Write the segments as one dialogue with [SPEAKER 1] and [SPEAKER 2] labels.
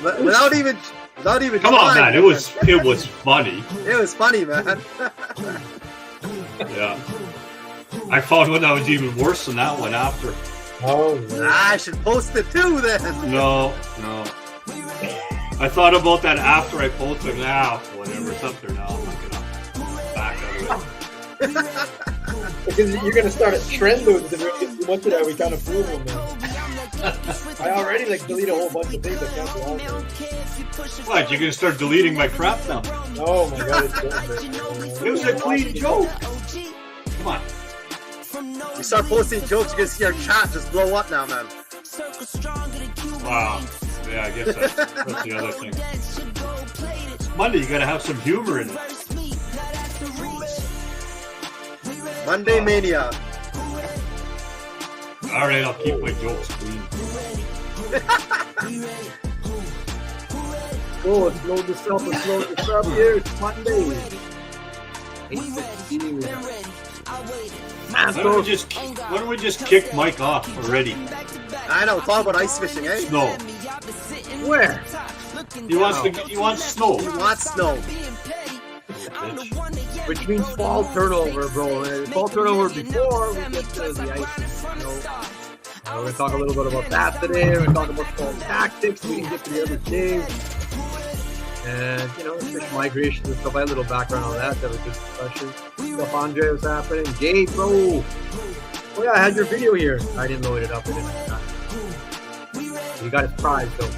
[SPEAKER 1] Without even
[SPEAKER 2] Come on,
[SPEAKER 1] trying,
[SPEAKER 2] man. It was funny.
[SPEAKER 1] It was funny, man.
[SPEAKER 2] Yeah. I found one that was even worse than that one after.
[SPEAKER 3] Oh, man.
[SPEAKER 1] I should post it too then.
[SPEAKER 2] No. I thought about that after I posted. Now, whatever, it's up there now. I'm not gonna back out of it.
[SPEAKER 3] Because you're going to start a trend with the once that we kind of prove them, man. I already delete a whole bunch of things that can't be on there.
[SPEAKER 2] What? You're gonna start deleting my crap now?
[SPEAKER 3] Oh my god, it's
[SPEAKER 2] It was a clean joke. Come on.
[SPEAKER 1] You start posting jokes, you're gonna see our chat just blow up now, man.
[SPEAKER 2] Wow. Yeah, I guess that's the other thing. It's Monday, you gotta have some humor in it.
[SPEAKER 1] Monday Mania.
[SPEAKER 2] All right, I'll keep my jokes clean.
[SPEAKER 3] Oh, let's load this up. Here. It's Monday.
[SPEAKER 2] Why don't we just kick Mike off already?
[SPEAKER 1] I know, it's all about ice fishing, eh?
[SPEAKER 2] Snow.
[SPEAKER 3] Where?
[SPEAKER 2] He wants snow.
[SPEAKER 1] He wants snow.
[SPEAKER 3] Which means fall turnover, bro. Fall turnover before we get to the ice. We're going to talk a little bit about that today. We're going to talk about fall tactics. We can get to the other days. And, fish migrations and stuff. I had a little background on that. That was a good discussion. Stuff Andre was happening. Gabe, bro. Oh, yeah, I had your video here. I didn't load it up. I didn't have time. You got his prize, though.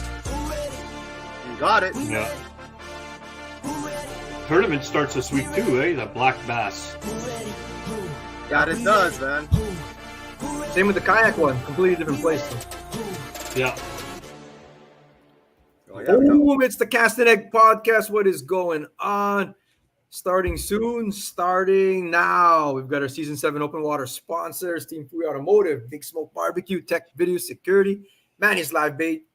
[SPEAKER 1] You got it.
[SPEAKER 2] Yeah. Tournament starts this week too, eh? The black bass.
[SPEAKER 1] Yeah, it does, man.
[SPEAKER 3] Same with the kayak one. Completely different place, though.
[SPEAKER 2] Yeah.
[SPEAKER 3] Boom, it's the Cast and Egg podcast. What is going on? Starting soon, starting now. We've got our Season 7 Open Water sponsors, Team Fui Automotive, Big Smoke Barbecue, Tech Video Security, Manny's Live Bait,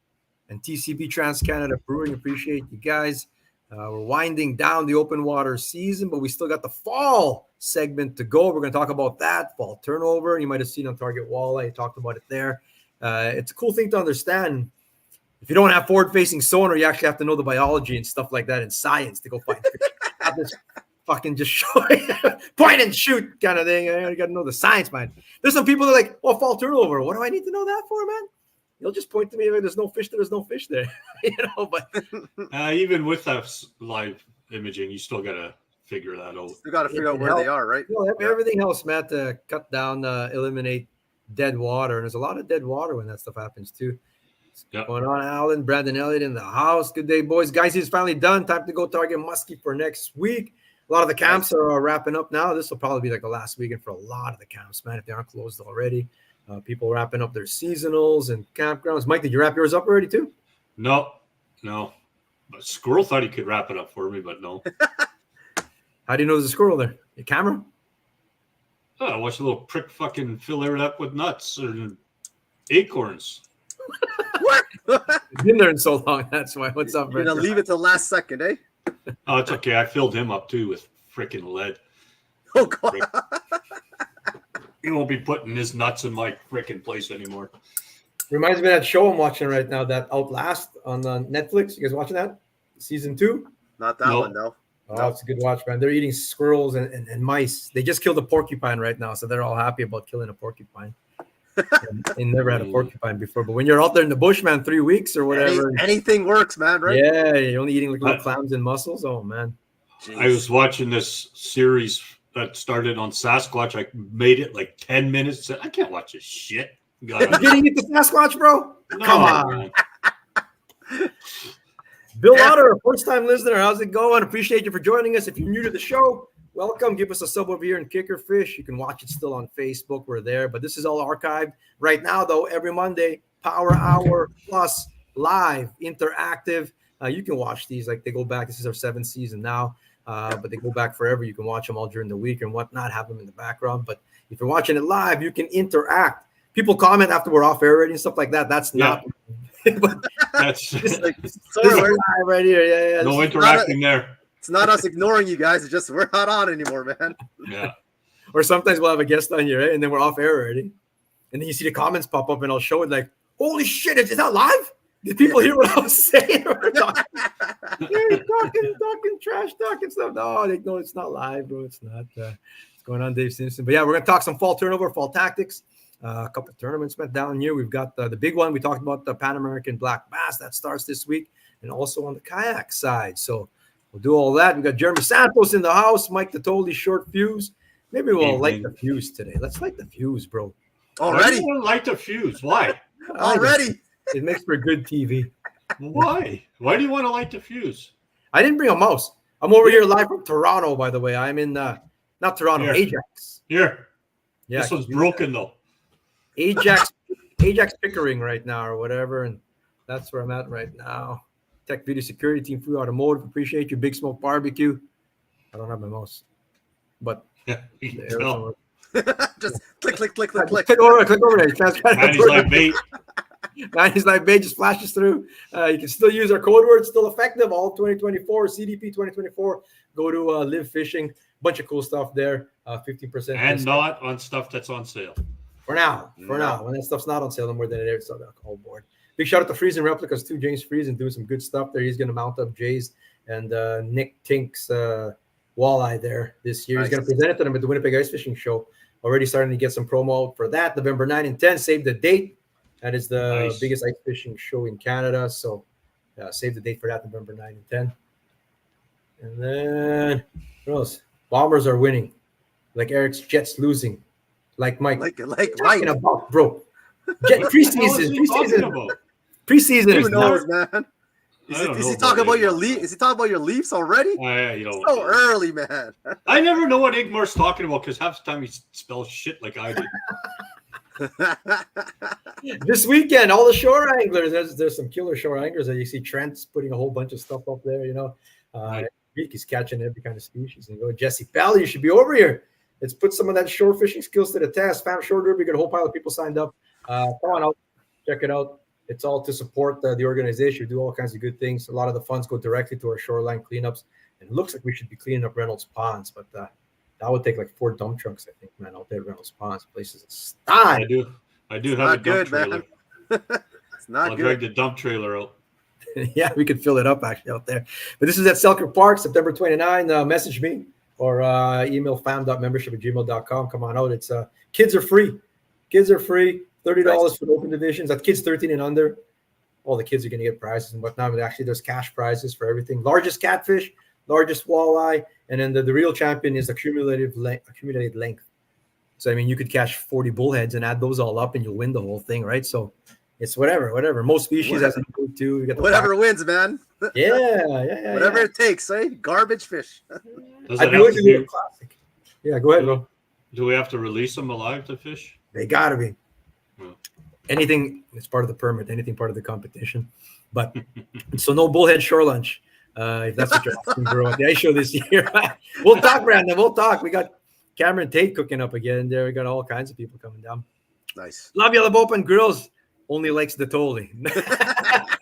[SPEAKER 3] and TCB Trans-Canada Brewing. Appreciate you guys. We're winding down the open water season, but we still got the fall segment to go. We're going to talk about that, fall turnover. You might have seen on Target Walleye. I talked about it there. It's a cool thing to understand. If you don't have forward-facing sonar, you actually have to know the biology and stuff like that in science to go find fish. Not this fucking just show point and shoot kind of thing. You got to know the science, man. There's some people that are like, well, fall turnover. What do I need to know that for, man? You'll just point to me if there's no fish there, there's no fish there. But
[SPEAKER 2] even with that live imaging, you still got to figure that out.
[SPEAKER 1] You got to figure out where they are, right?
[SPEAKER 3] Everything else, Matt, to cut down, eliminate dead water. And there's a lot of dead water when that stuff happens, too.
[SPEAKER 2] Yep.
[SPEAKER 3] Going on, Alan, Brandon Elliott in the house. Good day, boys. Guys, he's finally done. Time to go target muskie for next week. A lot of the camps are wrapping up now. This will probably be the last weekend for a lot of the camps, man, if they aren't closed already. People wrapping up their seasonals and campgrounds. Mike, did you wrap yours up already, too?
[SPEAKER 2] No. But Squirrel thought he could wrap it up for me, but no.
[SPEAKER 3] How do you know there's a squirrel there? Your camera?
[SPEAKER 2] Oh, I watched a little prick fucking fill it up with nuts and acorns.
[SPEAKER 1] What?
[SPEAKER 3] He's been there in so long. That's why. What's up,
[SPEAKER 1] You're going to leave it to the last second, eh?
[SPEAKER 2] Oh, it's okay. I filled him up, too, with freaking lead.
[SPEAKER 1] Oh, God.
[SPEAKER 2] He won't be putting his nuts in my freaking place anymore.
[SPEAKER 3] Reminds me of that show I'm watching right now, that Outlast on Netflix. You guys watching that? Season 2?
[SPEAKER 1] Not that one, no.
[SPEAKER 3] Oh, it's a good watch, man. They're eating squirrels and mice. They just killed a porcupine right now, so they're all happy about killing a porcupine. They never had a porcupine before. But when you're out there in the bush, man, 3 weeks or whatever.
[SPEAKER 1] Anything works, man, right?
[SPEAKER 3] Yeah, you're only eating little clams and mussels. Oh, man.
[SPEAKER 1] Jeez.
[SPEAKER 2] I was watching this series that started on Sasquatch. I made it like 10 minutes. I can't watch this shit.
[SPEAKER 3] You're getting into Sasquatch, bro?
[SPEAKER 2] No,
[SPEAKER 3] Come on. Bill Otter, a first-time listener. How's it going? Appreciate you for joining us. If you're new to the show, welcome. Give us a sub over here in Kicker Fish. You can watch it still on Facebook. We're there. But this is all archived. Right now, though, every Monday, Power Hour Plus, live, interactive. You can watch these. Like, they go back. This is our 7th season now. But they go back forever. You can watch them all during the week and whatnot, have them in the background. But if you're watching it live, you can interact. People comment after we're off air already and stuff like that. That's not. But
[SPEAKER 2] that's
[SPEAKER 3] just like this is live right here. Yeah.
[SPEAKER 2] No interacting there.
[SPEAKER 1] It's not us ignoring you guys. It's just we're not on anymore, man.
[SPEAKER 2] Yeah.
[SPEAKER 3] Or sometimes we'll have a guest on here, right? And then we're off air already. And then you see the comments pop up and I'll show it like, holy shit, is that live? Did people hear what I was saying? We're talking trash talking stuff. No, they know it's not live, bro. It's not. What's going on, Dave Simpson? But yeah, we're gonna talk some fall turnover, fall tactics. A couple of tournaments went down here. We've got the big one. We talked about the Pan American Black Bass that starts this week, and also on the kayak side. So we'll do all that. We got Jeremy Santos in the house. Mike the totally short fuse. Maybe we'll light the fuse today. Let's light the fuse, bro.
[SPEAKER 1] Already?
[SPEAKER 2] Why do you want to light the fuse? Why?
[SPEAKER 1] Already?
[SPEAKER 3] It makes for good TV.
[SPEAKER 2] Why? Why do you want to light the fuse?
[SPEAKER 3] I didn't bring a mouse. I'm over here live from Toronto, by the way. I'm in not Toronto,
[SPEAKER 2] Here.
[SPEAKER 3] Ajax.
[SPEAKER 2] Here.
[SPEAKER 3] Yeah,
[SPEAKER 2] This one's broken, though.
[SPEAKER 3] Ajax Pickering right now or whatever, and that's where I'm at right now. Tech Video Security Team, Free Automotive. Appreciate you. Big Smoke Barbecue. I don't have my mouse, but
[SPEAKER 2] Yeah, you can tell.
[SPEAKER 1] Just click.
[SPEAKER 3] Click over there.
[SPEAKER 2] Man, he's like bait.
[SPEAKER 3] 90s Live Bay just flashes through. You can still use our code word, still effective, all 2024, CDP 2024. Go to Live Fishing. Bunch of cool stuff there. 15%.
[SPEAKER 2] And not on stuff that's on sale.
[SPEAKER 3] For now. When that stuff's not on sale, no more than it is on the alcohol board. Big shout out to Freeze and Replicas too. James Freeze and doing some good stuff there. He's going to mount up Jay's and Nick Tink's walleye there this year. Nice. He's going to present it to them at the Winnipeg Ice Fishing Show. Already starting to get some promo for that. November 9 and 10. Save the date. That is the biggest ice fishing show in Canada. So save the date for that, November 9 and 10. And then, what else? Bombers are winning. Like Eric's Jets losing. Like Mike.
[SPEAKER 1] Like Mike.
[SPEAKER 3] About, bro. Preseason. Preseason.
[SPEAKER 1] Who knows, man? Is he talking about your Leafs? Is he talking about your Leafs already? So early, man.
[SPEAKER 2] I never know what Igmar's talking about because half the time he spells shit like I do.
[SPEAKER 3] This weekend, all the shore anglers. There's some killer shore anglers that you see. Trent's putting a whole bunch of stuff up there. You know, he's catching every kind of species. And go, Jesse Bell, you should be over here. Let's put some of that shore fishing skills to the test. Fam Shore Derby, got a whole pile of people signed up. Come on out, check it out. It's all to support the organization. Do all kinds of good things. A lot of the funds go directly to our shoreline cleanups. And it looks like we should be cleaning up Reynolds Ponds, but that would take like 4 dump trucks, I think, man, out there at Reynolds Ponds. Places a style.
[SPEAKER 2] I do have a dump trailer.
[SPEAKER 1] It's not
[SPEAKER 2] I'll
[SPEAKER 1] good.
[SPEAKER 2] drag the dump trailer out.
[SPEAKER 3] Yeah, we could fill it up actually out there. But this is at Selkirk Park, September 29. Message me or email fam.membership@gmail.com. Come on out. It's kids are free. Kids are free. $30 for the open divisions. That's kids 13 and under. All the kids are going to get prizes and whatnot. But actually, there's cash prizes for everything. Largest catfish, largest walleye, and then the real champion is accumulated length. So, I mean, you could catch 40 bullheads and add those all up and you'll win the whole thing, right? So it's whatever. Most species has a number 2. You got
[SPEAKER 1] whatever wins, man.
[SPEAKER 3] Yeah.
[SPEAKER 1] Whatever it takes, eh? Garbage fish.
[SPEAKER 3] I'd be willing to do a classic. Yeah, go ahead, bro.
[SPEAKER 2] Do we have to release them alive to fish?
[SPEAKER 3] They got to be. Anything is part of the permit, anything part of the competition. But so no bullhead shore lunch. If that's what you're asking, bro. At the ice show this year. We'll talk, Brandon. We'll talk. We got Cameron Tate cooking up again there. We got all kinds of people coming down.
[SPEAKER 1] Nice.
[SPEAKER 3] Love you, Open Grills. Only likes the Tolly.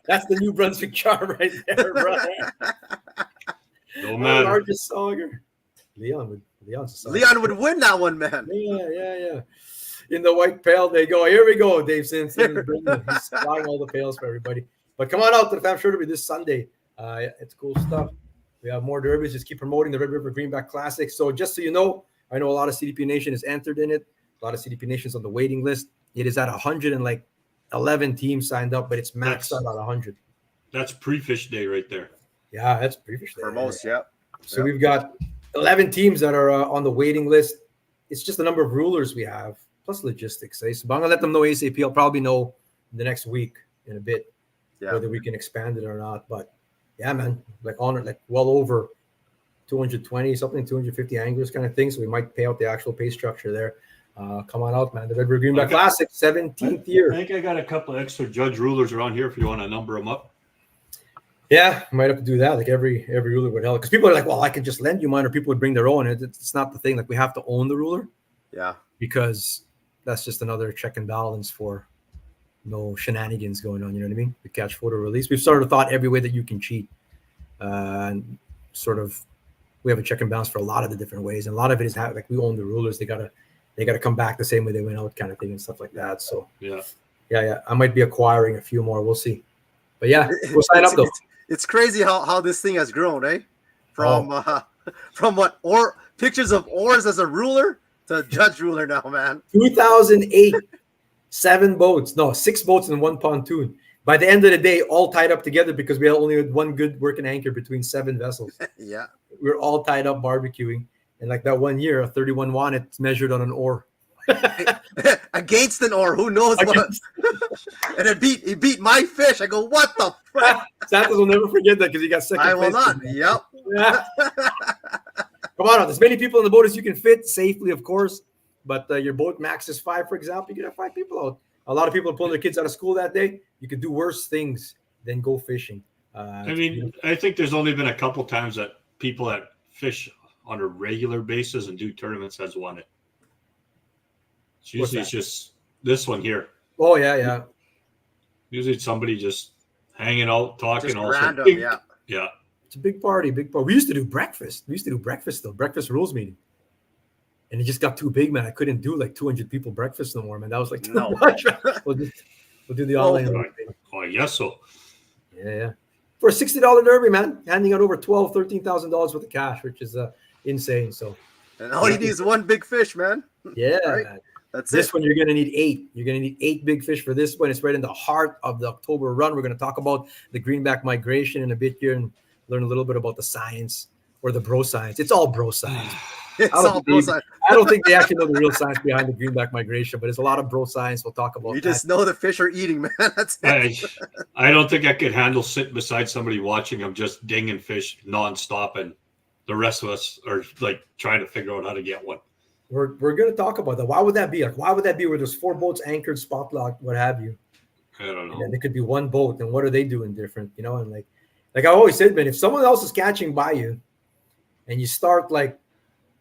[SPEAKER 3] That's the New Brunswick charm right there, brother.
[SPEAKER 2] No matter.
[SPEAKER 3] Largest sauger. Leon
[SPEAKER 1] would win that one, man.
[SPEAKER 3] Yeah. In the white pail, they go. Here we go, Dave Simpson. He's supplying all the pails for everybody. But come on out to the Fam Shore Derby this Sunday. It's cool stuff. We have more derbies. Just keep promoting the Red River Greenback Classic. So just so you know, I know a lot of CDP Nation is entered in it. A lot of CDP Nations on the waiting list. It is at 111 teams signed up, but it's maxed out at 100.
[SPEAKER 2] That's pre-fish day right there.
[SPEAKER 3] Yeah, that's pre-fish day.
[SPEAKER 1] For most, yeah.
[SPEAKER 3] So we've got 11 teams that are on the waiting list. It's just the number of rulers we have, plus logistics. So I'm going to let them know ASAP. I'll probably know the next week in a bit whether we can expand it or not. But yeah, man, well over 220, 250 anglers kind of thing. So we might pay out the actual pay structure there. Come on out, man. The Red River Greenback Classic, 17th year.
[SPEAKER 2] I think I got a couple of extra judge rulers around here if you want to number them up.
[SPEAKER 3] Yeah, might have to do that. Like every ruler would help. Because people are like, well, I could just lend you mine, or people would bring their own. It's not the thing. Like we have to own the ruler. Yeah. Because that's just another check and balance for no shenanigans going on. You know what I mean? The catch, photo, release. We've sort of thought every way that you can cheat. And sort of we have a check and balance for a lot of the different ways. And a lot of it is like we own the rulers. They gotta come back the same way they went out, kind of thing, and stuff like that. So yeah. I might be acquiring a few more. We'll see. But yeah, go sign up though.
[SPEAKER 1] It's crazy how this thing has grown, eh? From what pictures of oars as a ruler to judge ruler now, man.
[SPEAKER 3] 2008, 6 boats and 1 pontoon. By the end of the day, all tied up together because we only had one good working anchor between 7 vessels.
[SPEAKER 1] Yeah,
[SPEAKER 3] we were all tied up barbecuing, and like that one year, a 31 won, it's measured on an oar.
[SPEAKER 1] Against an oar, who knows what? And he beat my fish. I go, what the fuck?
[SPEAKER 3] Santos will never forget that because he got second place.
[SPEAKER 1] I will not. Yep.
[SPEAKER 3] Yeah. Come on, as many people in the boat as you can fit safely, of course. But your boat max is 5, for example. You can have 5 people out. A lot of people are pulling their kids out of school that day. You could do worse things than go fishing.
[SPEAKER 2] I think there's only been a couple times that people that fish on a regular basis and do tournaments has won it. Usually it's just this one here.
[SPEAKER 3] Oh, yeah.
[SPEAKER 2] Usually it's somebody just hanging out, talking.
[SPEAKER 1] Just
[SPEAKER 2] also.
[SPEAKER 1] random, yeah.
[SPEAKER 3] It's a big party. We used to do breakfast. Breakfast rules meeting. And it just got too big, man. I couldn't do like 200 people breakfast no more, man. That was like too much. We'll do the online.
[SPEAKER 2] Oh, yes, so.
[SPEAKER 3] Yeah. For a $60 derby, man, handing out over $13,000 worth of cash, which is insane. So,
[SPEAKER 1] and all you need is one big fish, man.
[SPEAKER 3] Yeah,
[SPEAKER 1] right?
[SPEAKER 3] Man.
[SPEAKER 1] That's
[SPEAKER 3] this one. You're gonna need 8. You're gonna need 8 big fish for this one. It's right in the heart of the October run. We're gonna talk about the greenback migration in a bit here and learn a little bit about the science or the bro science. It's all bro science. I don't think they actually know the real science behind the greenback migration, but it's a lot of bro science. We'll talk about.
[SPEAKER 1] You just know the fish are eating, man. That's it.
[SPEAKER 2] I don't think I could handle sitting beside somebody watching them just dinging fish nonstop, and the rest of us are like trying to figure out how to get one.
[SPEAKER 3] We're going to talk about that. Why would that be? Like, why would that be where there's 4 boats anchored, spot locked, what have you?
[SPEAKER 2] I don't know.
[SPEAKER 3] And there could be one boat, and what are they doing different? You know, and like I always said, man, if someone else is catching by you, and you start like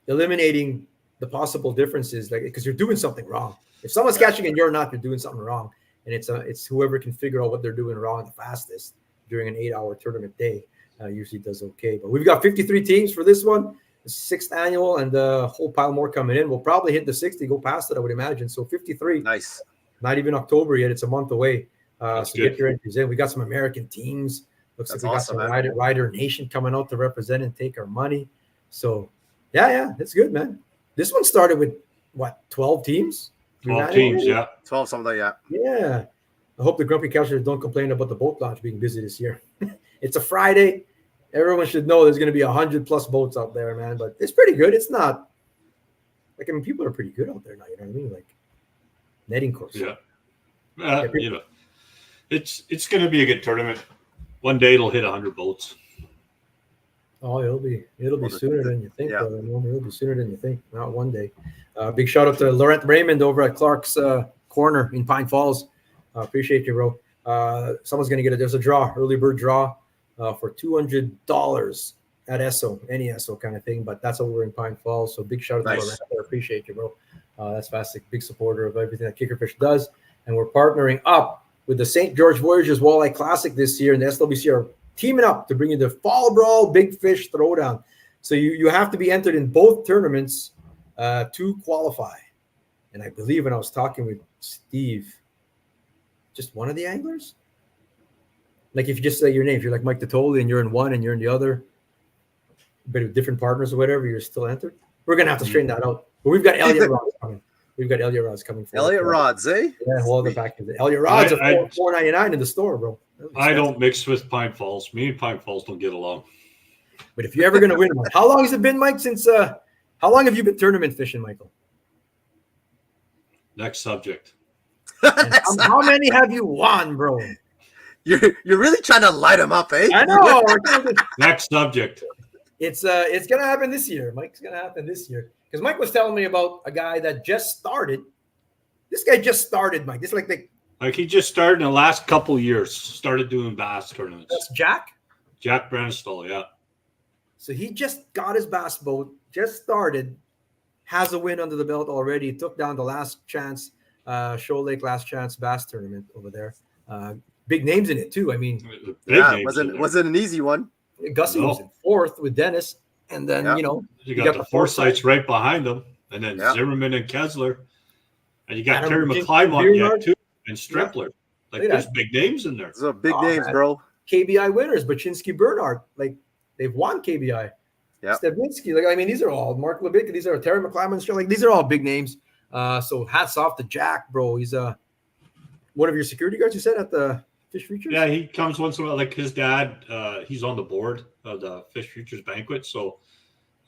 [SPEAKER 3] eliminating the possible differences, like because you're doing something wrong. If someone's catching and you're not, you're doing something wrong. And it's whoever can figure out what they're doing wrong the fastest during an 8-hour tournament day usually does okay. But we've got 53 teams for this one. The 6th annual, and a whole pile more coming in. We'll probably hit the 60, go past it, I would imagine. So 53.
[SPEAKER 1] Nice.
[SPEAKER 3] Not even October yet. It's a month away. So
[SPEAKER 2] good.
[SPEAKER 3] Get your entries in. We got some American teams. Looks
[SPEAKER 1] That's
[SPEAKER 3] like we
[SPEAKER 1] awesome,
[SPEAKER 3] got some Rider Nation coming out to represent and take our money. So, yeah, it's good, man. This one started with, 12 teams?
[SPEAKER 2] 12 teams, yeah.
[SPEAKER 1] 12, something like that.
[SPEAKER 3] Yeah. I hope the grumpy couchers don't complain about the boat launch being busy this year. It's a Friday. Everyone should know there's going to be 100+ boats out there, man. But it's pretty good. It's not like, people are pretty good out there now. You know what I mean? Like netting course.
[SPEAKER 2] Yeah. It's going to be a good tournament. One day it'll hit 100 boats.
[SPEAKER 3] Oh, it'll be sooner than you think. Yeah. It'll be sooner than you think. Not one day. Big shout out to Laurent Raymond over at Clark's Corner in Pine Falls. Appreciate you, bro. Someone's going to get there's a draw, early bird draw. For $200 at Esso, any Esso kind of thing, but that's over in Pine Falls. So big shout out to Laurent. I appreciate you, bro. That's fantastic. Big supporter of everything that Kickerfish does. And we're partnering up with the St. George Voyageurs Walleye Classic this year, and the SWC are teaming up to bring you the Fall Brawl Big Fish Throwdown. So you have to be entered in both tournaments to qualify. And I believe when I was talking with Steve, just one of the anglers? Like if you just say your name, if you're like Mike Totoli and you're in one and you're in the other, but with different partners or whatever, you're still entered. We're gonna have to straighten that out. But we've got Elliott Rods coming.
[SPEAKER 1] Elliott Rods, eh?
[SPEAKER 3] Yeah, well, the back of the Elliott Rods are $4.99 in the store, bro.
[SPEAKER 2] I don't mix with Pine Falls. Me and Pine Falls don't get along.
[SPEAKER 3] But if you're ever gonna win one, how long has it been, Mike? Since how long have you been tournament fishing, Michael?
[SPEAKER 2] Next subject.
[SPEAKER 3] How many have you won, bro?
[SPEAKER 1] You're really trying to light him up, eh?
[SPEAKER 3] I know.
[SPEAKER 2] Next subject.
[SPEAKER 3] It's gonna happen this year. Mike's gonna happen this year because Mike was telling me about a guy that just started. This guy just started, Mike. This is like
[SPEAKER 2] he just started in the last couple years. Started doing bass tournaments.
[SPEAKER 3] That's Jack
[SPEAKER 2] Brenstall, yeah.
[SPEAKER 3] So he just got his bass boat. Just started. Has a win under the belt already. Took down the last chance, Shoal Lake last chance bass tournament over there. Big names in it too. I mean,
[SPEAKER 1] wasn't an easy one.
[SPEAKER 3] Gussie was in 4th with Dennis, and then
[SPEAKER 2] you got the Forsyths right behind them, and then Zimmerman and Kessler, and you got Terry McClymont yet too, and Strempler. Like there's big names in there.
[SPEAKER 1] Those are big names,
[SPEAKER 3] man.
[SPEAKER 1] bro.
[SPEAKER 3] KBI winners, Baczynski, Bernard, like they've won KBI.
[SPEAKER 1] Yeah.
[SPEAKER 3] Steblinski, like I mean, these are all Mark Levick, these are Terry McClellan, like these are all big names. So hats off to Jack, bro. He's one of your security guards, you said, at the Fish Futures?
[SPEAKER 2] Yeah, he comes once in a while. Like his dad, he's on the board of the Fish Futures banquet. So,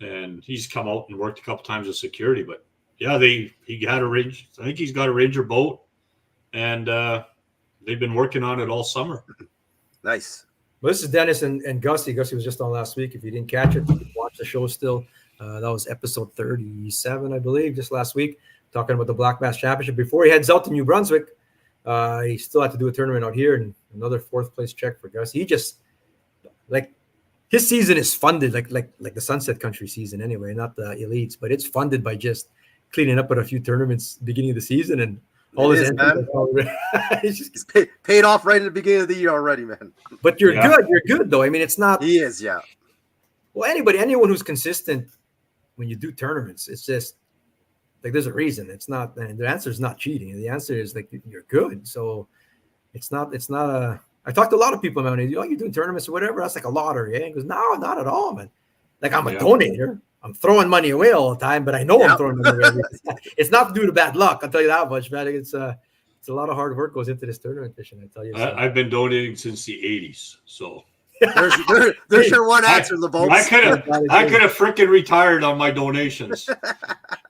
[SPEAKER 2] and he's come out and worked a couple times as security. But yeah, he had I think he's got a Ranger boat, and they've been working on it all summer.
[SPEAKER 1] Nice.
[SPEAKER 3] Well, this is Dennis and Gussie. Gussie was just on last week. If you didn't catch it, you can watch the show still. That was episode 37, I believe, just last week, talking about the Black Bass Championship. Before he heads out to New Brunswick, he still had to do a tournament out here, and another fourth place check for Gussie. He just, like, his season is funded like the Sunset Country season anyway, not the elites, but it's funded by just cleaning up at a few tournaments beginning of the season, and all his entries.
[SPEAKER 1] He's paid off right at the beginning of the year already, man.
[SPEAKER 3] But you're good. You're good, though. I mean, it's not.
[SPEAKER 1] He is, yeah.
[SPEAKER 3] Well, anyone who's consistent when you do tournaments, it's just like there's a reason. It's not. The answer is not cheating. The answer is like you're good. So it's not a. I talked to a lot of people, man. You're doing tournaments or whatever. That's like a lottery. Eh? He goes, no, not at all, man. Like I'm a donator. I'm throwing money away all the time, but I know I'm throwing money away. It's not due to bad luck. I'll tell you that much, man. It's a lot of hard work goes into this tournament fishing. I tell you.
[SPEAKER 2] I've been donating since the '80s, so
[SPEAKER 1] there's your one answer, LeBeau.
[SPEAKER 2] I could have freaking retired on my donations.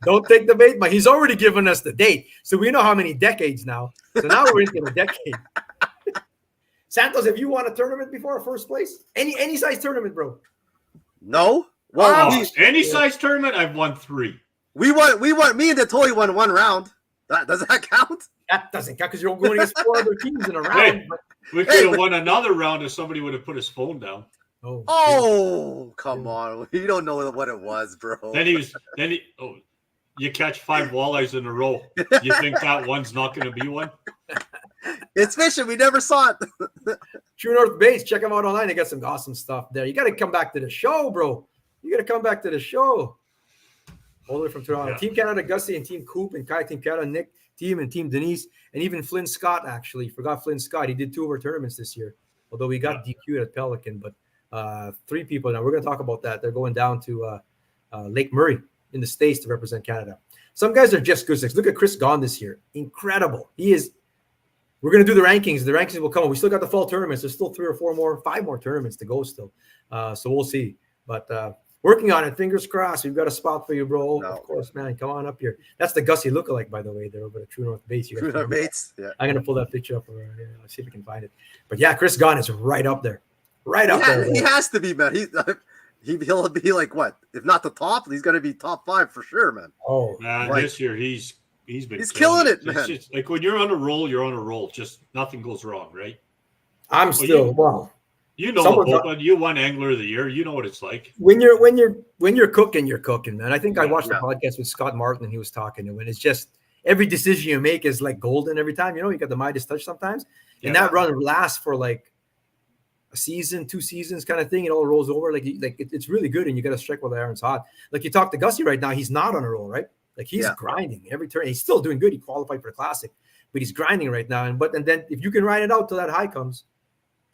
[SPEAKER 3] Don't take the bait, but he's already given us the date, so we know how many decades now. So now we're into the decade. Santos, have you won a tournament before, first place? Any size tournament, bro?
[SPEAKER 1] No. Well,
[SPEAKER 2] any size tournament, I've won 3.
[SPEAKER 1] We won. Me and the toy won 1 round. Does that count?
[SPEAKER 3] That doesn't count because you're going against 4 other teams in a round.
[SPEAKER 2] Hey, we could have won another round if somebody would have put his phone down.
[SPEAKER 1] Oh, come on! You don't know what it was, bro.
[SPEAKER 2] You catch 5 walleyes in a row. You think that one's not going to be one?
[SPEAKER 1] It's fishing. We never saw it.
[SPEAKER 3] True North Base. Check them out online. They got some awesome stuff there. You got to come back to the show, bro. You got to come back to the show. All the way from Toronto. Yeah. Team Canada, Gussie, and Team Coop, and Kayak Team Canada, Nick, Team, and Team Denise, and even Flynn Scott, actually. Forgot Flynn Scott. He did 2 of our tournaments this year, although we got DQ'd at Pelican. But 3 people now. We're going to talk about that. They're going down to Lake Murray in the States to represent Canada. Some guys are just good. Look at Chris Gahn this year. Incredible. He is. We're going to do the rankings. The rankings will come. We still got the fall tournaments. There's still 3 or 4 more, 5 more tournaments to go still. So we'll see. But working on it. Fingers crossed. We've got a spot for you, bro. No. Of course, man. Come on up here. That's the Gussie lookalike, by the way. They're over at True North Base.
[SPEAKER 1] True North Base. Yeah.
[SPEAKER 3] I'm going to pull that picture up. Let's see if we can find it. But yeah, Chris Gahn is right up there. Right up there.
[SPEAKER 1] He has to be, man. He'll be like what? If not the top, he's going to be top 5 for sure, man.
[SPEAKER 3] Oh,
[SPEAKER 2] man, this year he's
[SPEAKER 1] killing it, man.
[SPEAKER 2] Just, like when you're on a roll, you're on a roll. Just nothing goes wrong, right?
[SPEAKER 3] I'm still
[SPEAKER 2] you know, you won Angler of the Year. You know what it's like.
[SPEAKER 3] When you're cooking, you're cooking, man. I think I watched the podcast with Scott Martin, and he was talking to him. It's just every decision you make is like golden every time. You know, you got the Midas touch sometimes, and that run lasts for like a season, 2 seasons, kind of thing. It all rolls over. It's really good, and you got to strike while the iron's hot. Like you talk to Gussie right now, he's not on a roll, right? Like he's grinding every turn. He's still doing good. He qualified for the Classic, but he's grinding right now. And then if you can ride it out till that high comes,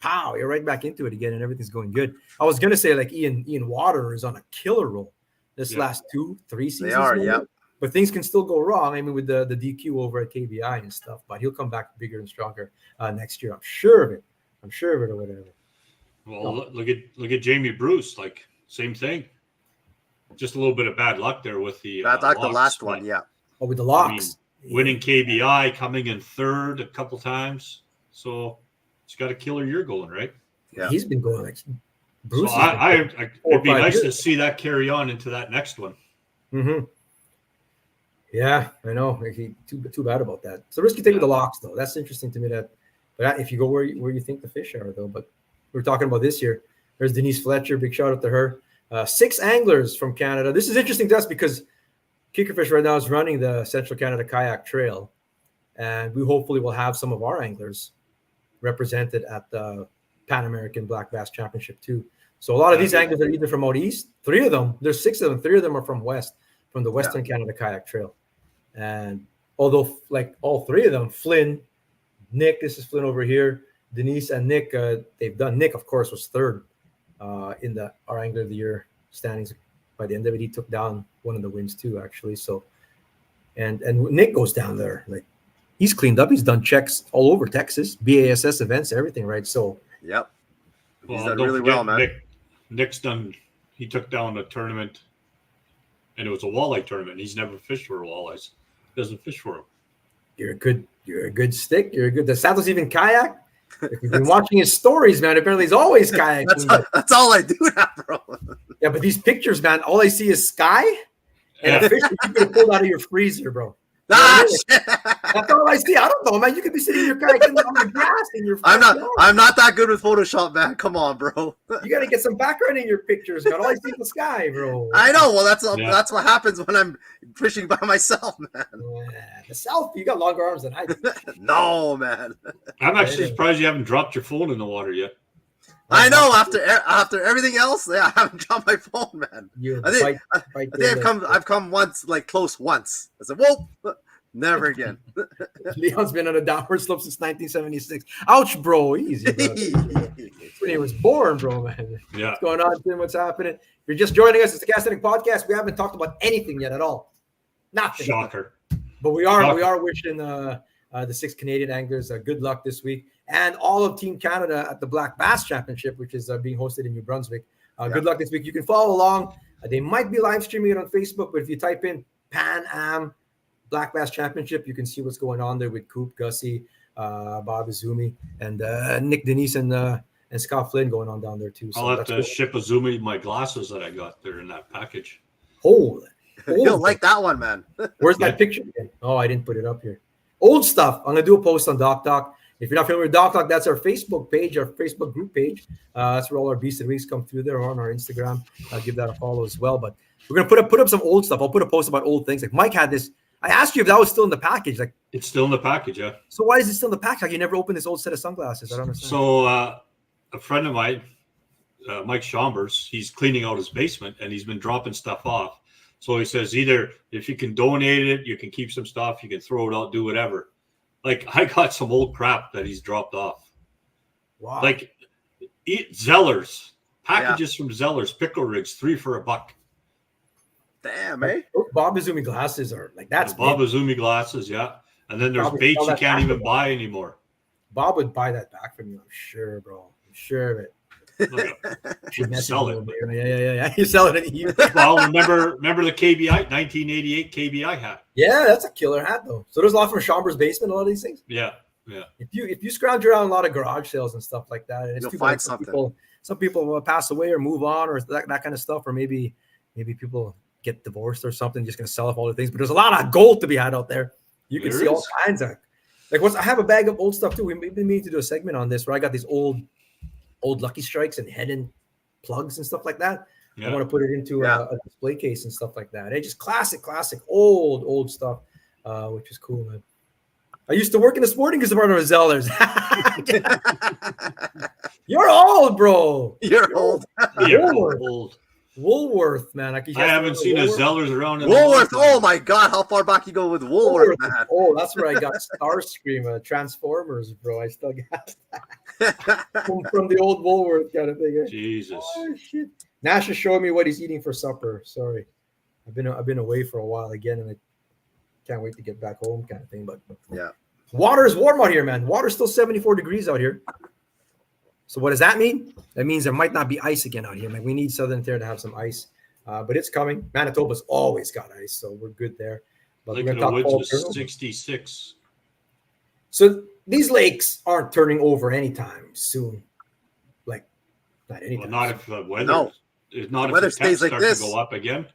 [SPEAKER 3] pow, you're right back into it again, and everything's going good. I was gonna say like Ian Water is on a killer roll this last 2-3 seasons. They are, but things can still go wrong. I mean, with the DQ over at KBI and stuff, but he'll come back bigger and stronger next year. I'm sure of it, or whatever.
[SPEAKER 2] Well, look at Jamie Bruce. Like same thing. Just a little bit of bad luck there with the
[SPEAKER 1] the last one, yeah.
[SPEAKER 3] Oh, with the locks.
[SPEAKER 2] I mean, winning KBI, coming in 3rd a couple times. So he's got a killer year going, right?
[SPEAKER 3] Yeah, he's been going like Bruce.
[SPEAKER 2] So it'd be nice to see that carry on into that next one.
[SPEAKER 3] Mm-hmm. Yeah, I know. Too bad about that. It's a risky thing with the locks, though. That's interesting to me. But if you go where you think the fish are, though. But we're talking about this year. There's Denise Fletcher. Big shout out to her. 6 anglers from Canada. This is interesting to us because Kickerfish right now is running the Central Canada Kayak Trail, and we hopefully will have some of our anglers represented at the Pan American Black Bass Championship too. So a lot of these anglers are either from out east. 3 of them, there's 6 of them. 3 of them are from the Western Canada Kayak Trail. And although like all 3 of them, Flynn, Nick, this is Flynn over here. Denise and Nick, they've done. Nick, of course, was third in our Angler of the Year standings. By the end of it, he took down one of the wins too, actually. So, and Nick goes down there. Like, he's cleaned up. He's done checks all over Texas, BASS events, everything, right? So,
[SPEAKER 1] Yep.
[SPEAKER 2] Well,
[SPEAKER 1] He's done
[SPEAKER 2] don't
[SPEAKER 1] really
[SPEAKER 2] forget,
[SPEAKER 1] well, man.
[SPEAKER 2] Nick's done. He took down a tournament, and it was a walleye tournament. He's never fished for walleyes. Doesn't fish for them.
[SPEAKER 3] you're a good stick. You're a good. The Santos even kayak. If you've been watching his stories, man, apparently he's always kayaking.
[SPEAKER 1] That's all I do now, bro.
[SPEAKER 3] Yeah, but these pictures, man, all I see is sky and a fish that you could have pulled out of your freezer, bro.
[SPEAKER 1] Ah,
[SPEAKER 3] Really?
[SPEAKER 1] shit.
[SPEAKER 3] That's all I see. I don't know, man. You could be sitting in your kayak on the grass in your.
[SPEAKER 1] I'm
[SPEAKER 3] front yard.
[SPEAKER 1] not that good with Photoshop, man. Come on, bro.
[SPEAKER 3] You got to get some background in your pictures, man. All I see is the sky, bro.
[SPEAKER 1] I know. Well, that's what happens when I'm fishing by myself, man.
[SPEAKER 3] Yeah, the selfie, you got longer arms than I do.
[SPEAKER 1] No, man.
[SPEAKER 2] I'm actually surprised you haven't dropped your phone in the water yet.
[SPEAKER 1] I know. After everything else, yeah, I haven't dropped my phone, man. I think I've come once, like close once. I said, whoa, never again.
[SPEAKER 3] Leon's been on a downward slope since 1976. Ouch, bro. Easy, bro. When he was born, bro, man.
[SPEAKER 2] Yeah.
[SPEAKER 3] What's going on, Tim? What's happening? If you're just joining us, it's the Castanet Podcast. We haven't talked about anything yet at all. Nothing.
[SPEAKER 2] Shocker.
[SPEAKER 3] But we are wishing the 6 Canadian anglers good luck this week, and all of Team Canada at the Black Bass Championship, which is being hosted in New Brunswick. Good luck this week. You can follow along. They might be live streaming it on Facebook, but if you type in Pan Am Black Bass Championship, you can see what's going on there with Coop, Gussie, Bob Izumi, and Nick Denise and Scott Flynn going on down there too. So
[SPEAKER 2] I'll have to ship Izumi my glasses that I got there in that package.
[SPEAKER 3] Holy.
[SPEAKER 1] You'll like that one, man.
[SPEAKER 3] Where's that picture again? Oh, I didn't put it up here. Old stuff. I'm gonna do a post on Doc Doc. If you're not familiar with Doc Doc, that's our Facebook page, our Facebook group page. That's where all our Beast of the Weeks come through there, or on our Instagram. Give that a follow as well. But we're gonna put up some old stuff. I'll put a post about old things. Like Mike had this. I asked you if that was still in the package. Like,
[SPEAKER 2] it's still in the package, yeah.
[SPEAKER 3] So why is it still in the package? Like, you never opened this old set of sunglasses. I don't understand.
[SPEAKER 2] So a friend of mine, Mike Chambers, he's cleaning out his basement and he's been dropping stuff off. So he says, either if you can donate it, you can keep some stuff, you can throw it out, do whatever. Like, I got some old crap that he's dropped off.
[SPEAKER 3] Wow.
[SPEAKER 2] Like, Zellers, packages from Zellers, pickle rigs, 3 for $1.
[SPEAKER 1] Damn, eh?
[SPEAKER 3] Bob Izumi glasses are like that's
[SPEAKER 2] Bob Izumi glasses, yeah. And then there's baits you can't even buy anymore.
[SPEAKER 3] Bob would buy that back from you, I'm sure, bro. I'm sure of it.
[SPEAKER 2] Should sell it.
[SPEAKER 3] Yeah. You sell it at eBay.
[SPEAKER 2] Well, remember the KBI 1988 KBI hat?
[SPEAKER 3] Yeah, that's a killer hat though. So there's a lot from Chambers' basement, a lot of these things.
[SPEAKER 2] Yeah.
[SPEAKER 3] If you scrounge around a lot of garage sales and stuff like that, and it's
[SPEAKER 1] you'll
[SPEAKER 3] too
[SPEAKER 1] find
[SPEAKER 3] bad
[SPEAKER 1] something.
[SPEAKER 3] Some people will pass away or move on or that kind of stuff, or maybe people get divorced or something, just gonna sell off all the things. But there's a lot of gold to be had out there. You can see all kinds of I have a bag of old stuff too. We've been meaning to do a segment on this where I got these old Lucky Strikes and head-in plugs and stuff like that. Yeah. I want to put it into a display case and stuff like that. It's just classic, old stuff, which is cool, man. I used to work in the sporting goods department of Zellers. You're old, bro.
[SPEAKER 1] You're old.
[SPEAKER 2] You're old.
[SPEAKER 3] Woolworth, man.
[SPEAKER 2] I haven't seen a Zellers around.
[SPEAKER 1] Woolworth. Oh my God, how far back you go with Woolworth, man?
[SPEAKER 3] Oh, that's where I got Starscream, Transformers, bro. I still got that from the old Woolworth kind of thing.
[SPEAKER 2] Jesus.
[SPEAKER 3] Oh, shit. Nash is showing me what he's eating for supper. Sorry, I've been away for a while again, and I can't wait to get back home, kind of thing. But
[SPEAKER 1] yeah,
[SPEAKER 3] water is warm out here, man. Water's still 74 degrees out here. So what does that mean? That means there might not be ice again out here. Like, we need Southern Ontario to have some ice, but it's coming. Manitoba's always got ice, so we're good there. But
[SPEAKER 2] we're going to talk about 66.
[SPEAKER 3] So these lakes aren't turning over anytime soon. Like, not anytime.
[SPEAKER 2] Well, not if the weather. Not if
[SPEAKER 1] weather
[SPEAKER 2] the
[SPEAKER 1] stays like this.
[SPEAKER 2] To go up again.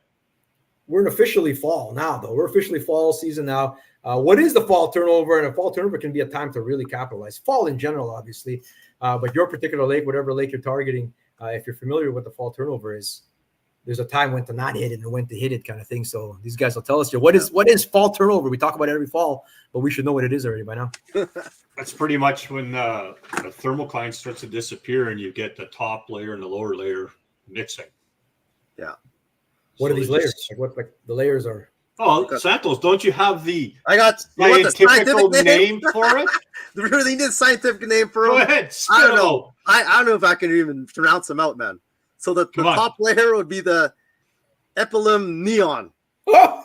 [SPEAKER 3] We're in officially fall now, though. We're officially fall season now. What is the fall turnover? And a fall turnover can be a time to really capitalize. Fall in general, obviously. But your particular lake, whatever lake you're targeting, if you're familiar with what the fall turnover is, there's a time when to not hit it and when to hit it, kind of thing. So these guys will tell us what is fall turnover. We talk about it every fall, but we should know what it is already by now.
[SPEAKER 2] That's pretty much when the thermocline starts to disappear and you get the top layer and the lower layer mixing.
[SPEAKER 1] Yeah.
[SPEAKER 3] What are these layers? Like the layers are?
[SPEAKER 2] Oh, Santos, don't you have the
[SPEAKER 1] scientific
[SPEAKER 2] name for it?
[SPEAKER 1] The really need scientific name for him.
[SPEAKER 2] Go ahead.
[SPEAKER 1] I don't know. I don't know if I can even pronounce them out, man. So the top layer would be the Epilum neon.
[SPEAKER 3] Oh.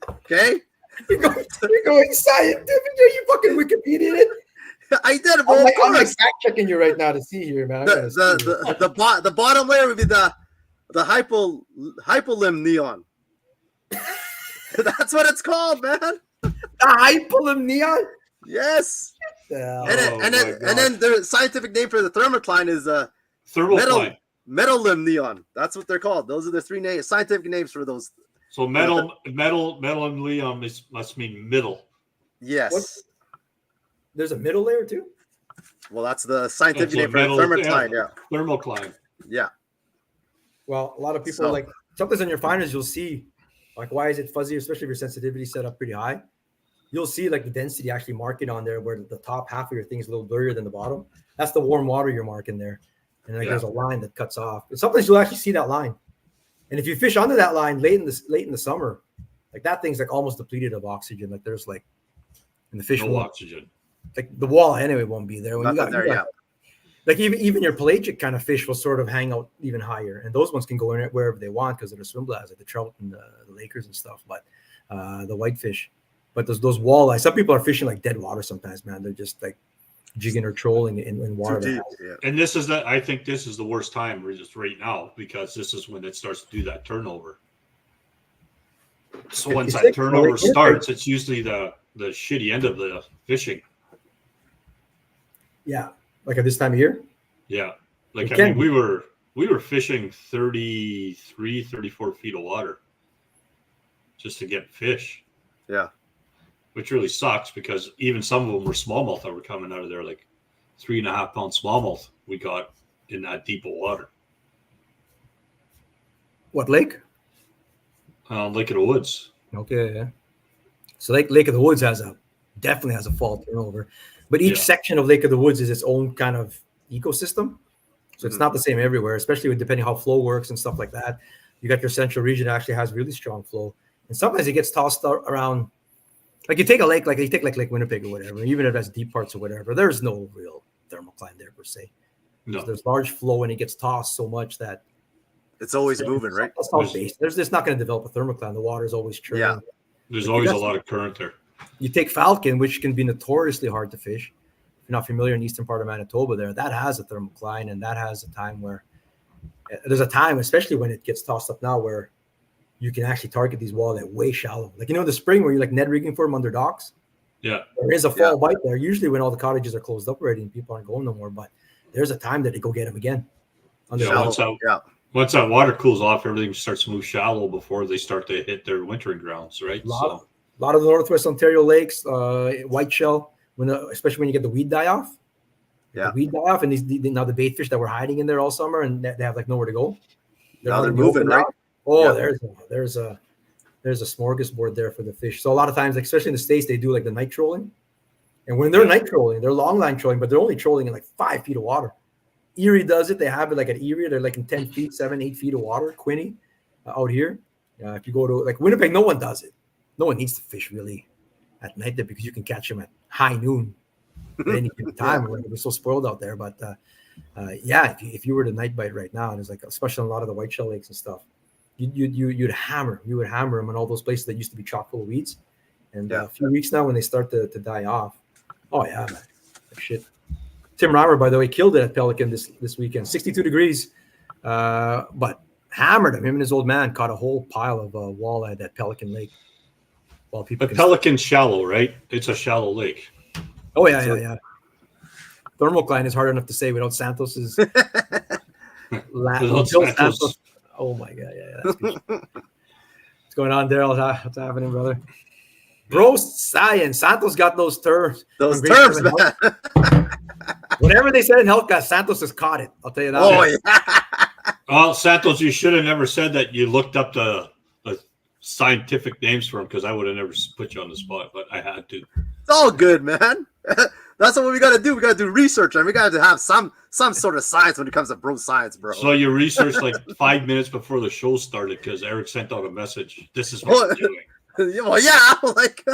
[SPEAKER 1] Okay?
[SPEAKER 3] You're going scientific. You fucking Wikipedia it.
[SPEAKER 1] I did.
[SPEAKER 3] I'm like fact checking you right now to see here, man.
[SPEAKER 1] The bottom layer would be the hypolim neon. That's what it's called, man.
[SPEAKER 3] The hypolim neon.
[SPEAKER 1] Yes. And then the scientific name for the thermocline is metallim neon. That's what they're called. Those are the three scientific names for those.
[SPEAKER 2] So metal and neon must mean middle.
[SPEAKER 1] Yes.
[SPEAKER 3] There's a middle layer too.
[SPEAKER 1] Well, that's the scientific name for the thermocline. Yeah.
[SPEAKER 2] Thermocline.
[SPEAKER 1] Yeah.
[SPEAKER 3] Well, a lot of people like sometimes on your finals you'll see like why is it fuzzy, especially if your sensitivity set up pretty high. You'll see like the density actually marking on there where the top half of your thing is a little blurrier than the bottom. That's the warm water you're marking there. And like there's a line that cuts off. And sometimes you'll actually see that line. And if you fish under that line late in the summer, like that thing's like almost depleted of oxygen. Like there's like in the fish
[SPEAKER 2] oxygen.
[SPEAKER 3] Like the wall anyway won't be there. When
[SPEAKER 1] Nothing
[SPEAKER 3] you got like even your pelagic kind of fish will sort of hang out even higher. And those ones can go in wherever they want because of the swim blads, like the trout and the lakers and stuff. But the whitefish. But those walleye, some people are fishing like dead water sometimes, man. They're just like jigging or trolling in water.
[SPEAKER 1] Too deep, yeah.
[SPEAKER 2] And I think this is the worst time just right now because this is when it starts to do that turnover. So once that turnover starts, it's usually the shitty end of the fishing.
[SPEAKER 3] Yeah. Like at this time of year?
[SPEAKER 2] Yeah. Like, I mean, we were fishing 33, 34 feet of water just to get fish.
[SPEAKER 1] Yeah.
[SPEAKER 2] Which really sucks because even some of them were smallmouth that were coming out of there, like 3.5 pound smallmouth we got in that deep of water.
[SPEAKER 3] What lake?
[SPEAKER 2] Lake of the Woods.
[SPEAKER 3] Okay, yeah. So Lake of the Woods definitely has a fall turnover, but each section of Lake of the Woods is its own kind of ecosystem. So it's not the same everywhere, especially depending how flow works and stuff like that. You got your central region that actually has really strong flow, and sometimes it gets tossed around. Like you take a lake, like you take like Lake Winnipeg or whatever, even if that's deep parts or whatever, there's no real thermocline there per se.
[SPEAKER 2] No.
[SPEAKER 3] There's large flow and it gets tossed so much that
[SPEAKER 1] it's always moving, right?
[SPEAKER 3] There's just not going to develop a thermocline. The water is always churning.
[SPEAKER 1] Yeah.
[SPEAKER 2] There's always a lot of current there.
[SPEAKER 3] You take Falcon, which can be notoriously hard to fish. If you're not familiar in the eastern part of Manitoba there, that has a thermocline and that has a time where there's a time, especially when it gets tossed up now, where you can actually target these walleye way shallow. Like, in the spring where you're like Ned rigging for them under docks.
[SPEAKER 2] Yeah.
[SPEAKER 3] There is a fall bite there, usually when all the cottages are closed up already and people aren't going no more. But there's a time that they go get them again.
[SPEAKER 2] Once that water cools off, everything starts to move shallow before they start to hit their wintering grounds, right?
[SPEAKER 3] A lot of the Northwest Ontario lakes, white shell, especially when you get the weed die off.
[SPEAKER 1] Yeah.
[SPEAKER 3] The weed die off, and now the bait fish that were hiding in there all summer and they have like nowhere to go.
[SPEAKER 1] Now they're moving, right?
[SPEAKER 3] Oh, yeah. there's a smorgasbord there for the fish. So a lot of times, like, especially in the States, they do like the night trolling. And when they're night trolling, they're long line trolling, but they're only trolling in like 5 feet of water. Erie does it. They have it like at Erie. They're like in 10 feet, 7, 8 feet of water. Quinny out here. If you go to like Winnipeg, no one does it. No one needs to fish really at night there because you can catch them at high noon at any given time. We're so spoiled out there. But if you were to night bite right now, and it's like, especially on a lot of the white shell lakes and stuff, you'd hammer them in all those places that used to be chock full of weeds. And a few weeks now, when they start to die off, oh yeah, man, like shit. Tim Reimer, by the way, killed it at Pelican this weekend, 62 degrees, but hammered him. Him and his old man caught a whole pile of walleye at that Pelican Lake.
[SPEAKER 2] But Pelican's shallow, right? It's a shallow lake.
[SPEAKER 3] Oh yeah. Thermocline is hard enough to say without Santos's. Santos. Oh my god, yeah. That's good. What's going on, Daryl? What's happening, brother? Bro, science. Santos got those terms.
[SPEAKER 1] Those terms, man.
[SPEAKER 3] Whatever they said in Healthcast, Santos has caught it. I'll tell you that.
[SPEAKER 1] Oh, yeah.
[SPEAKER 2] Well, Santos, you should have never said that you looked up the scientific names for him because I would have never put you on the spot, but I had to.
[SPEAKER 1] It's all good, man. That's what we got to do. We got to do research, and we got to have some sort of science when it comes to bro science, bro.
[SPEAKER 2] So you researched like 5 minutes before the show started because Eric sent out a message. This is what we're doing.
[SPEAKER 1] Well, yeah, like.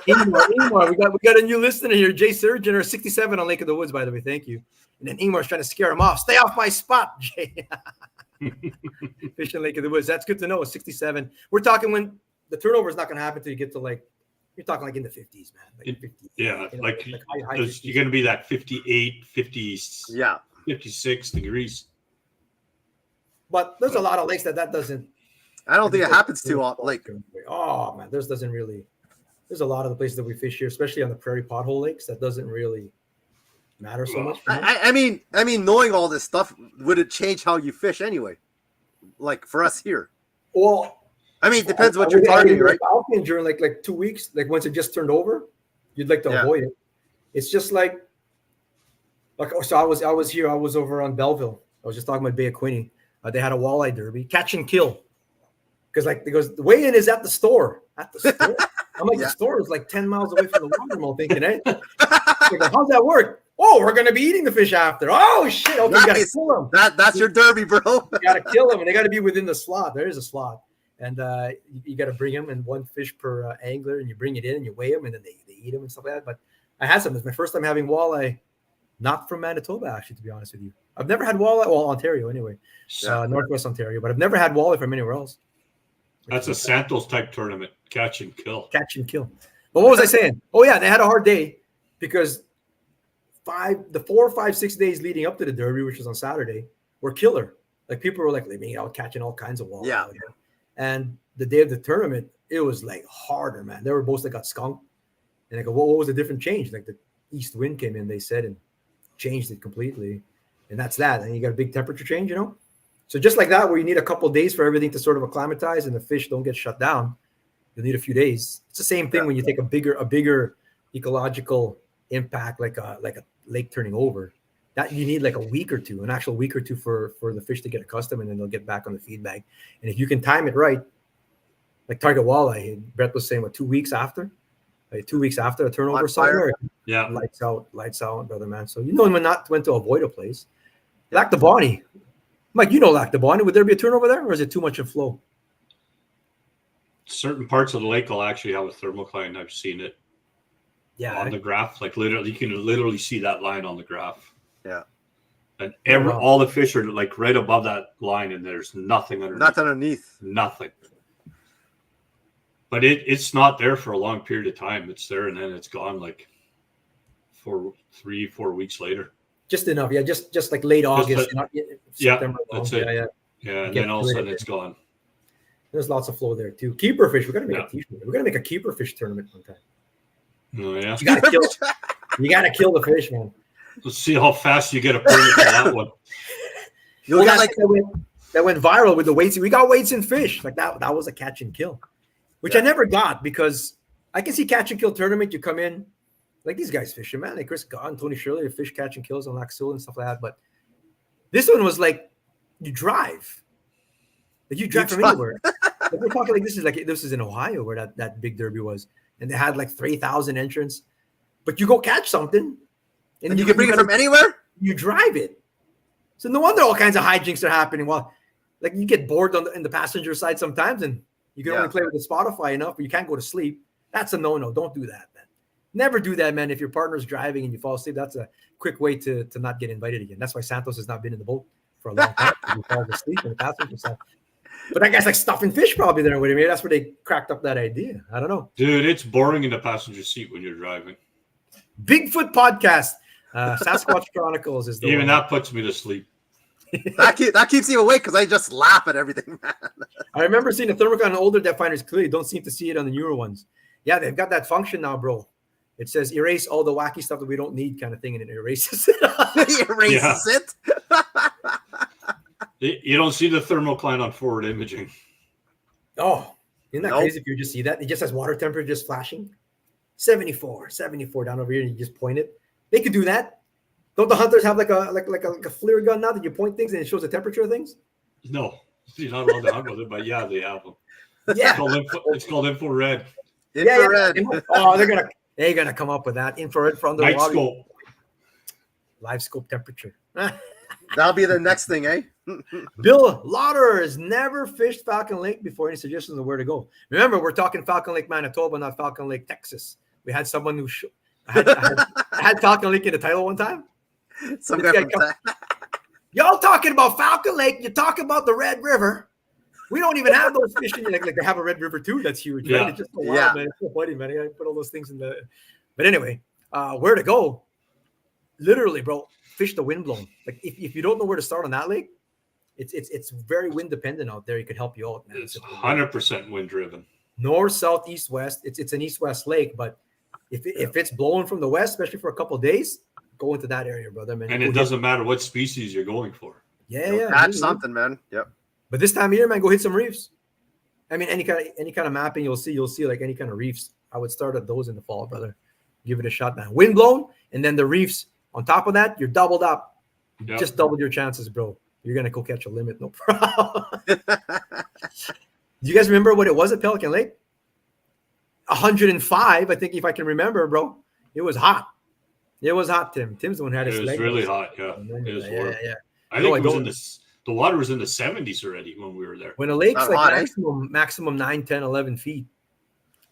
[SPEAKER 3] Ingmar, we got a new listener here, Jay Surgeon, or 67 on Lake of the Woods, by the way. Thank you. And then Ingmar's trying to scare him off. Stay off my spot, Jay. Fishing Lake of the Woods. That's good to know. 67. We're talking when the turnover is not going to happen until you get to you're talking like in the 50s, man. Like 50s,
[SPEAKER 2] yeah,
[SPEAKER 3] like high 50s.
[SPEAKER 2] You're going to be that 58, 50, 56 degrees.
[SPEAKER 3] But there's a lot of lakes that doesn't.
[SPEAKER 1] I don't think it happens too often.
[SPEAKER 3] Oh man, there's a lot of the places that we fish here, especially on the prairie pothole lakes, that doesn't really matter so much.
[SPEAKER 1] I mean, knowing all this stuff, would it change how you fish anyway? Like for us here.
[SPEAKER 3] Well,
[SPEAKER 1] I mean, it depends what you're targeting, right?
[SPEAKER 3] During like 2 weeks, like once it just turned over, you'd like to avoid it. It's just like so I was here. I was over on Belleville. I was just talking about Bay of Quinte. They had a walleye derby, catch and kill. Because the weigh-in is at the store. At the store. I'm like, the store is like 10 miles away from the water. I'm thinking, like, how's that work? Oh, we're going to be eating the fish after. Oh, shit. Okay, you got to kill them.
[SPEAKER 1] That's your derby, bro.
[SPEAKER 3] You got to kill them, and they got to be within the slot. There is a slot. And you got to bring them, and one fish per angler, and you bring it in, and you weigh them, and then they eat them and stuff like that. But I had some. It's my first time having walleye, not from Manitoba, actually, to be honest with you. I've never had walleye, well, Ontario anyway, Northwest Ontario, but I've never had walleye from anywhere else.
[SPEAKER 2] That's a Santos type tournament, catch and kill.
[SPEAKER 3] Catch and kill. But what was I saying? Oh, yeah, they had a hard day because the 4, 5, 6 days leading up to the Derby, which was on Saturday, were killer. Like people were like living out, catching all kinds of walleye.
[SPEAKER 1] Yeah.
[SPEAKER 3] And the day of the tournament, it was like harder, man. There were boats that got skunked. And I go, what was the different change? Like the east wind came in, they said, and changed it completely. And that's that. And you got a big temperature change, you know? So just like that, where you need a couple of days for everything to sort of acclimatize and the fish don't get shut down, you'll need a few days. It's the same thing when you take a bigger ecological impact, like a lake turning over. That you need like a week or two, an actual week or two for the fish to get accustomed, and then they'll get back on the feed bag. And if you can time it right, like target walleye, Brett was saying, 2 weeks after? Like 2 weeks after a turnover somewhere, lights out, brother, man. So you know when to avoid a place. Lac de Bonnie. Mike, you know Lac de Bonnie. Would there be a turnover there, or is it too much of flow?
[SPEAKER 2] Certain parts of the lake will actually have a thermocline. I've seen it on the graph. Like literally, you can literally see that line on the graph.
[SPEAKER 1] Yeah.
[SPEAKER 2] And all the fish are like right above that line, and there's nothing underneath.
[SPEAKER 1] Nothing underneath.
[SPEAKER 2] Nothing. But it's not there for a long period of time. It's there, and then it's gone like 3, 4 weeks later.
[SPEAKER 3] Just enough, just like late August, September.
[SPEAKER 2] That's it. Yeah, and then all of a sudden it's gone.
[SPEAKER 3] There's lots of flow there too. Keeper fish, we're gonna make a t-shirt. We're gonna make a keeper fish tournament one time.
[SPEAKER 2] Oh yeah,
[SPEAKER 3] you gotta kill the fish, man.
[SPEAKER 2] Let's see how fast you get a permit for that one.
[SPEAKER 3] That went viral with the weights. We got weights in fish. Like that was a catch and kill, which I never got because I can see catch and kill tournament. You come in. Like these guys fishing, man. Like Chris Gott, Tony Shirley, fish catch and kills on Lac Seul and stuff like that. But this one was like you drive. Like you drive from anywhere. Like we're talking like this is in Ohio where that big derby was. And they had like 3,000 entrants. But you go catch something.
[SPEAKER 1] And you can bring it from anywhere?
[SPEAKER 3] You drive it. So no wonder all kinds of hijinks are happening. Well, like you get bored in the passenger side sometimes and you can only play with the Spotify enough, but you can't go to sleep. That's a no-no. Don't do that, man. Never do that, man. If your partner's driving and you fall asleep, that's a quick way to not get invited again. That's why Santos has not been in the boat for a long time. He falls asleep in the passenger side. But that guy's like stuffing fish probably there with him. Maybe that's where they cracked up that idea. I don't know.
[SPEAKER 2] Dude, it's boring in the passenger seat when you're driving.
[SPEAKER 3] Bigfoot podcast. Sasquatch Chronicles is the
[SPEAKER 2] Even
[SPEAKER 3] one.
[SPEAKER 2] that puts me to sleep.
[SPEAKER 1] that keeps you awake because I just laugh at everything, man.
[SPEAKER 3] I remember seeing the thermocline on older depth finders clearly. Don't seem to see it on the newer ones. Yeah, they've got that function now, bro. It says erase all the wacky stuff that we don't need kind of thing, and it erases it.
[SPEAKER 1] It erases
[SPEAKER 3] it.
[SPEAKER 2] You don't see the thermocline on forward imaging.
[SPEAKER 3] Oh, isn't that crazy if you just see that? It just has water temperature just flashing. 74 down over here, and you just point it. They could do that. Don't the hunters have like a flare gun now that you point things and it shows the temperature of things?
[SPEAKER 2] No, you're not allowed to hunt with it, but yeah, they have them.
[SPEAKER 3] Yeah,
[SPEAKER 2] it's called infrared.
[SPEAKER 1] Infrared.
[SPEAKER 3] Yeah. Oh, they're gonna come up with that infrared for underwater.
[SPEAKER 2] Night scope.
[SPEAKER 3] Live scope temperature.
[SPEAKER 1] That'll be the next thing, eh?
[SPEAKER 3] Bill Lauder has never fished Falcon Lake before. Any suggestions on where to go? Remember, we're talking Falcon Lake, Manitoba, not Falcon Lake, Texas. We had someone who had Falcon Lake in the title one time.
[SPEAKER 1] Some guy from
[SPEAKER 3] Y'all talking about Falcon Lake. You're talking about the Red River. We don't even have those fish in like they have a Red River too. That's huge.
[SPEAKER 2] Yeah.
[SPEAKER 3] Right? It's just so wild, man. It's so funny, man. I gotta put all those things in the. But anyway, where to go? Literally, bro, fish the wind blown. Like if you don't know where to start on that lake, it's very wind dependent out there. It could help you out, man.
[SPEAKER 2] It's 100% wind driven.
[SPEAKER 3] North, south, east, west. It's an east-west lake, but if it's blowing from the west, especially for a couple of days, go into that area, brother, man.
[SPEAKER 2] And it doesn't matter what species you're going for.
[SPEAKER 3] Yeah.
[SPEAKER 1] Catch something, man. Yep.
[SPEAKER 3] But this time of year, man, go hit some reefs. I mean, any kind of mapping you'll see like any kind of reefs. I would start at those in the fall, brother. Give it a shot, man. Wind blown, and then the reefs on top of that, you're doubled up.
[SPEAKER 2] Yep.
[SPEAKER 3] Just doubled your chances, bro. You're gonna go catch a limit, no problem. Do you guys remember what it was at Pelican Lake? 105, I think, if I can remember, bro. It was hot. It was hot, Tim. Tim's the one who had his
[SPEAKER 2] It was really hot, yeah. It was warm.
[SPEAKER 3] Yeah.
[SPEAKER 2] I think it was the water was in the 70s already when we were there.
[SPEAKER 3] When a lake's
[SPEAKER 1] Not
[SPEAKER 3] like
[SPEAKER 1] hot,
[SPEAKER 3] maximum 9, 10, 11 feet.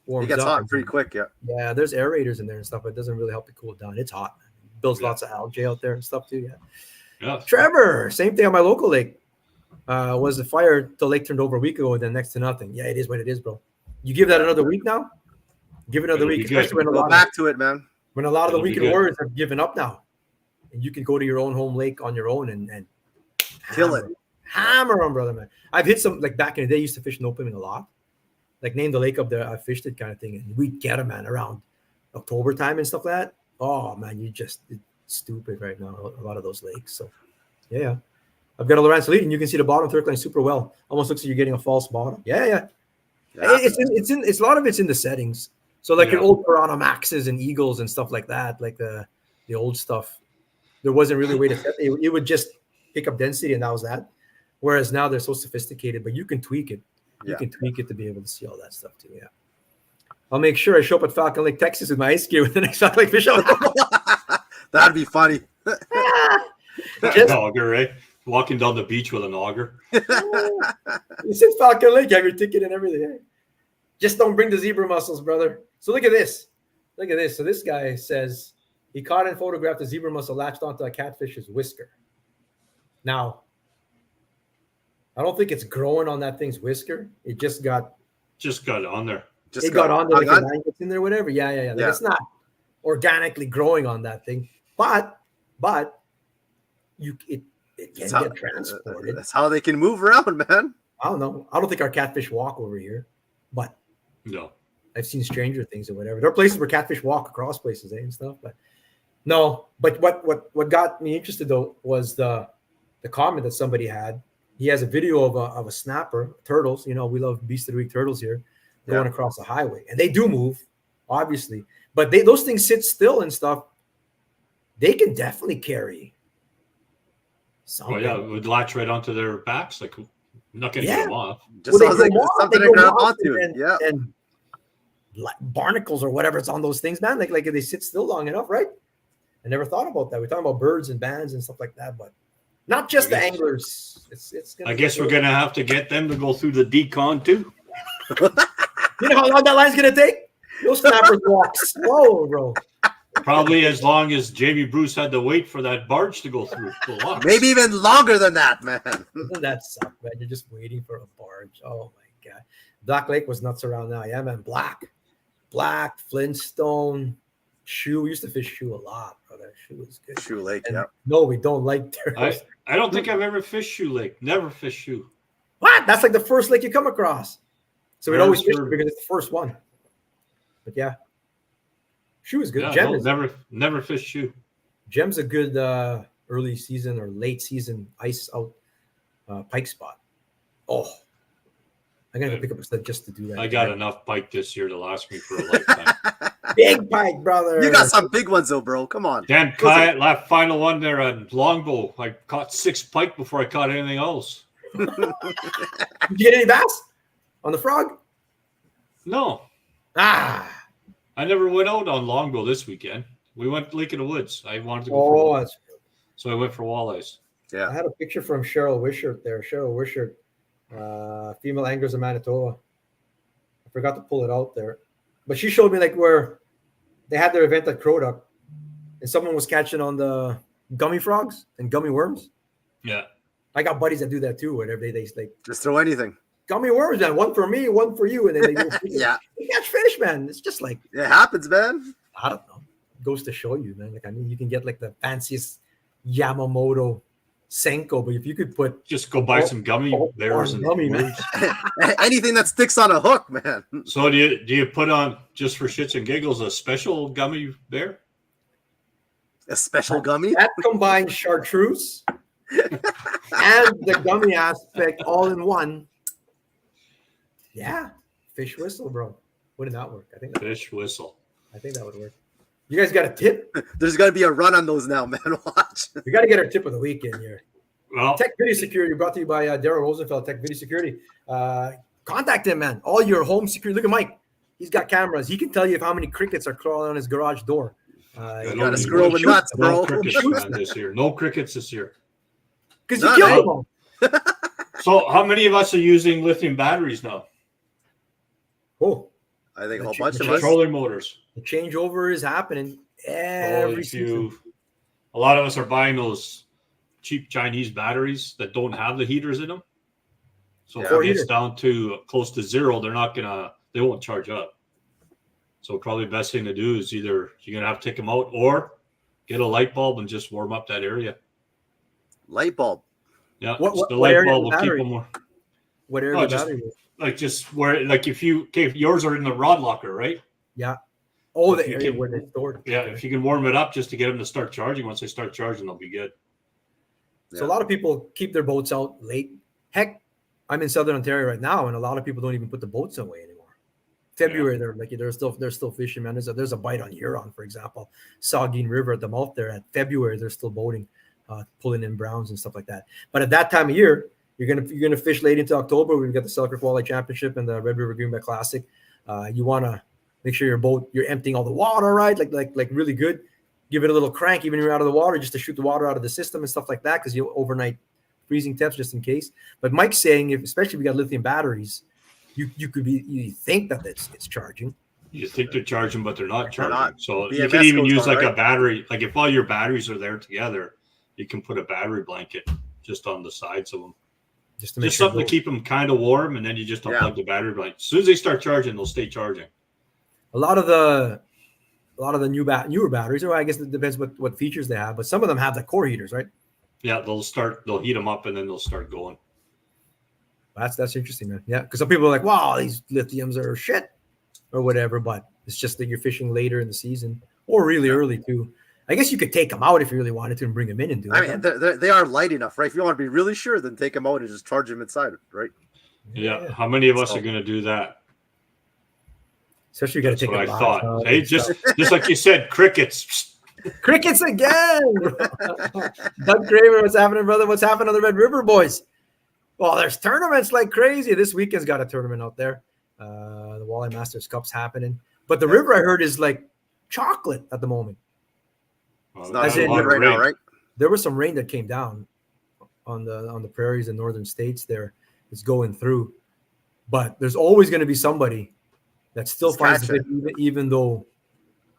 [SPEAKER 1] It gets hot pretty quick, yeah.
[SPEAKER 3] Yeah, there's aerators in there and stuff, but it doesn't really help it cool down. It's hot, man. Builds lots of algae out there and stuff too,
[SPEAKER 2] Yeah.
[SPEAKER 3] Trevor, same thing on my local lake. Was the fire, the lake turned over a week ago and then next to nothing. Yeah, it is what it is, bro. You give that another week now? Give it another week, especially when
[SPEAKER 1] go back to it, man.
[SPEAKER 3] When a lot of the weekend warriors have given up now. And you can go to your own home lake on your own and
[SPEAKER 1] kill it.
[SPEAKER 3] Hammer them, brother, man. I've hit some, like back in the day, I used to fish Nopalin a lot. Like name the lake up there, I fished it kind of thing. And we'd get them, man, around October time and stuff like that. Oh, man, it's stupid right now, a lot of those lakes. So, yeah. I've got a Lawrence lead, and you can see the bottom third line super well. Almost looks like you're getting a false bottom. Yeah. It's a lot of it's in the settings. So like your old Piranha Maxes and Eagles and stuff like that, like the old stuff, there wasn't really a way to set it. It would just pick up density and that was that. Whereas now they're so sophisticated, but you can tweak it. You can tweak it to be able to see all that stuff too. Yeah. I'll make sure I show up at Falcon Lake, Texas with my ice gear with the next Falcon Lake fish out.
[SPEAKER 1] That'd be funny.
[SPEAKER 3] Just,
[SPEAKER 2] auger, right? Walking down the beach with an auger.
[SPEAKER 3] You said Falcon Lake, you have your ticket and everything. Eh? Just don't bring the zebra mussels, brother. So look at this. So this guy says he caught and photographed a zebra mussel latched onto a catfish's whisker. Now, I don't think it's growing on that thing's whisker. It just got
[SPEAKER 2] on there.
[SPEAKER 3] It got on there, like a line gets in there, whatever. Yeah. Like it's not organically growing on that thing, but it can get transported.
[SPEAKER 1] That's how they can move around, man.
[SPEAKER 3] I don't know. I don't think our catfish walk over here, but
[SPEAKER 2] no.
[SPEAKER 3] I've seen Stranger Things or whatever. There are places where catfish walk across places, and stuff. But no. But what got me interested though was the comment that somebody had. He has a video of a snapper, turtles. You know, we love Beast of the Week turtles here, going across the highway, and they do move, obviously. But those things sit still and stuff. They can definitely carry something.
[SPEAKER 2] Oh yeah, it would latch right onto their backs. Like, not going to get them off.
[SPEAKER 1] Just something to grab onto.
[SPEAKER 3] And barnacles or whatever it's on those things, man. Like they sit still long enough, right? I never thought about that. We're talking about birds and bands and stuff like that, but not just the anglers.
[SPEAKER 2] I guess we're going to have to get them to go through the decon too.
[SPEAKER 3] You know how long that line's going to take? Those snappers walk slow, bro.
[SPEAKER 2] Probably as long as Jamie Bruce had to wait for that barge to go through.
[SPEAKER 1] Maybe even longer than that, man.
[SPEAKER 3] Doesn't that suck, man? You're just waiting for a barge. Oh, my God. Black Lake was nuts around now. Yeah, man. Black, Flintstone, Shoe. We used to fish Shoe a lot, brother. Shoe was good.
[SPEAKER 1] Shoe Lake,
[SPEAKER 3] and no, we don't like turtles.
[SPEAKER 2] I don't think I've ever fished Shoe Lake. Never fished Shoe.
[SPEAKER 3] What? That's like the first lake you come across. So we'd always fish it because it's the first one. But yeah. Shoe is good.
[SPEAKER 2] Yeah,
[SPEAKER 3] Gem is
[SPEAKER 2] never fished Shoe.
[SPEAKER 3] Gem's a good early season or late season ice out pike spot. Oh, I'm gonna pick up a sled just to do that.
[SPEAKER 2] I got enough pike this year to last me for a lifetime.
[SPEAKER 3] Big pike, brother.
[SPEAKER 1] You got some big ones though, bro. Come on.
[SPEAKER 2] Dan Kyatt, that final one there on longbow. I caught 6 pike before I caught anything else.
[SPEAKER 3] Did you get any bass on the frog?
[SPEAKER 2] No. I never went out on longbow this weekend. We went Lake of the Woods. I wanted to go for walleyes. So I went for walleyes.
[SPEAKER 1] Yeah.
[SPEAKER 3] I had a picture from Cheryl Wishart there. Cheryl Wishart, female anglers of Manitoba. I forgot to pull it out there. But she showed me like where they had their event at Croduck and someone was catching on the gummy frogs and gummy worms.
[SPEAKER 2] Yeah.
[SPEAKER 3] I got buddies that do that too. Whatever they like
[SPEAKER 1] just throw anything.
[SPEAKER 3] Gummy worms, man. One for me, one for you, and then they go
[SPEAKER 1] yeah.
[SPEAKER 3] They catch fish, man. It's just like
[SPEAKER 1] it happens, man.
[SPEAKER 3] I don't know. It goes to show you, man. Like I mean, you can get like the fanciest Yamamoto Senko, but if you could
[SPEAKER 2] just go buy some gummy bears and
[SPEAKER 3] gummy, man.
[SPEAKER 1] Anything that sticks on a hook, man.
[SPEAKER 2] So do you put on, just for shits and giggles, a special gummy bear?
[SPEAKER 1] A special gummy
[SPEAKER 3] that combines chartreuse and the gummy aspect all in one. Yeah, fish whistle, bro. Wouldn't that work? I think
[SPEAKER 2] fish whistle.
[SPEAKER 3] I think that would work. You guys got a tip?
[SPEAKER 1] There's got to be a run on those now, man. Watch.
[SPEAKER 3] We got to get our tip of the weekend here.
[SPEAKER 2] Well,
[SPEAKER 3] Tech Video Security brought to you by Daryl Rosenfeld, Tech Video Security. Contact him, man. All your home security. Look at Mike. He's got cameras. He can tell you how many crickets are crawling on his garage door.
[SPEAKER 1] You got to screw over nuts, bro.
[SPEAKER 2] No crickets, man, this year. No crickets this year.
[SPEAKER 3] Because you killed them.
[SPEAKER 2] So how many of us are using lithium batteries now?
[SPEAKER 3] Oh.
[SPEAKER 1] I think a whole bunch of us.
[SPEAKER 2] Trolling motors.
[SPEAKER 3] The changeover is happening every season.
[SPEAKER 2] A lot of us are buying those cheap Chinese batteries that don't have the heaters in them. So if it gets down to close to zero, they won't charge up. So probably the best thing to do is either you're going to have to take them out or get a light bulb and just warm up that area.
[SPEAKER 1] Light bulb?
[SPEAKER 2] Yeah. The light bulb will keep them more.
[SPEAKER 3] What area of the battery?
[SPEAKER 2] Like just where, like if yours are in the rod locker, right?
[SPEAKER 3] Yeah. Oh, the area where they're stored.
[SPEAKER 2] Yeah. If you can warm it up just to get them to start charging, once they start charging, they'll be good.
[SPEAKER 3] So a lot of people keep their boats out late. Heck, I'm in Southern Ontario right now, and a lot of people don't even put the boats away anymore. February, they're still fishing, man. There's a bite on Huron, for example. Saugeen River at the mouth there. At February, they're still boating, pulling in browns and stuff like that. But at that time of year, you're gonna fish late into October. We've got the Selkirk Walleye Championship and the Red River Greenback Classic. You want to make sure you're emptying all the water, right? Like really good. Give it a little crank even when you're out of the water, just to shoot the water out of the system and stuff like that, because you overnight freezing temps just in case. But Mike's saying, especially if we got lithium batteries, you think that it's charging.
[SPEAKER 2] You think they're charging, but they're not charging. So
[SPEAKER 1] BMS
[SPEAKER 2] you can even use like
[SPEAKER 1] right?
[SPEAKER 2] a battery. Like if all your batteries are there together, you can put a battery blanket just on the sides of them. Just something to keep them kind of warm, and then you just unplug the battery blanket. As soon as they start charging, they'll stay charging.
[SPEAKER 3] A lot of the newer batteries, or I guess it depends what features they have, but some of them have the core heaters, right?
[SPEAKER 2] Yeah, they'll heat them up and then they'll start going.
[SPEAKER 3] That's interesting, man. Yeah, because some people are like, wow, these lithiums are shit or whatever, but it's just that you're fishing later in the season or really early too. I guess you could take them out if you really wanted to and bring them in and do it.
[SPEAKER 1] I mean, they are light enough, right? If you want to be really sure, then take them out and just charge them inside, right?
[SPEAKER 2] Yeah. How many of us are going to do that?
[SPEAKER 3] Especially you got to take
[SPEAKER 2] a thought. Hey, just like you said, crickets.
[SPEAKER 3] Crickets again. Doug Kramer, what's happening, brother? What's happening on the Red River boys? Well, there's tournaments like crazy. This weekend's got a tournament out there. The Walleye Masters Cup's happening. But the river, I heard, is like chocolate at the moment.
[SPEAKER 1] Well, it's not good right now, right?
[SPEAKER 3] There was some rain that came down on the prairies in northern states there. It's going through. But there's always going to be somebody that still finds it, even though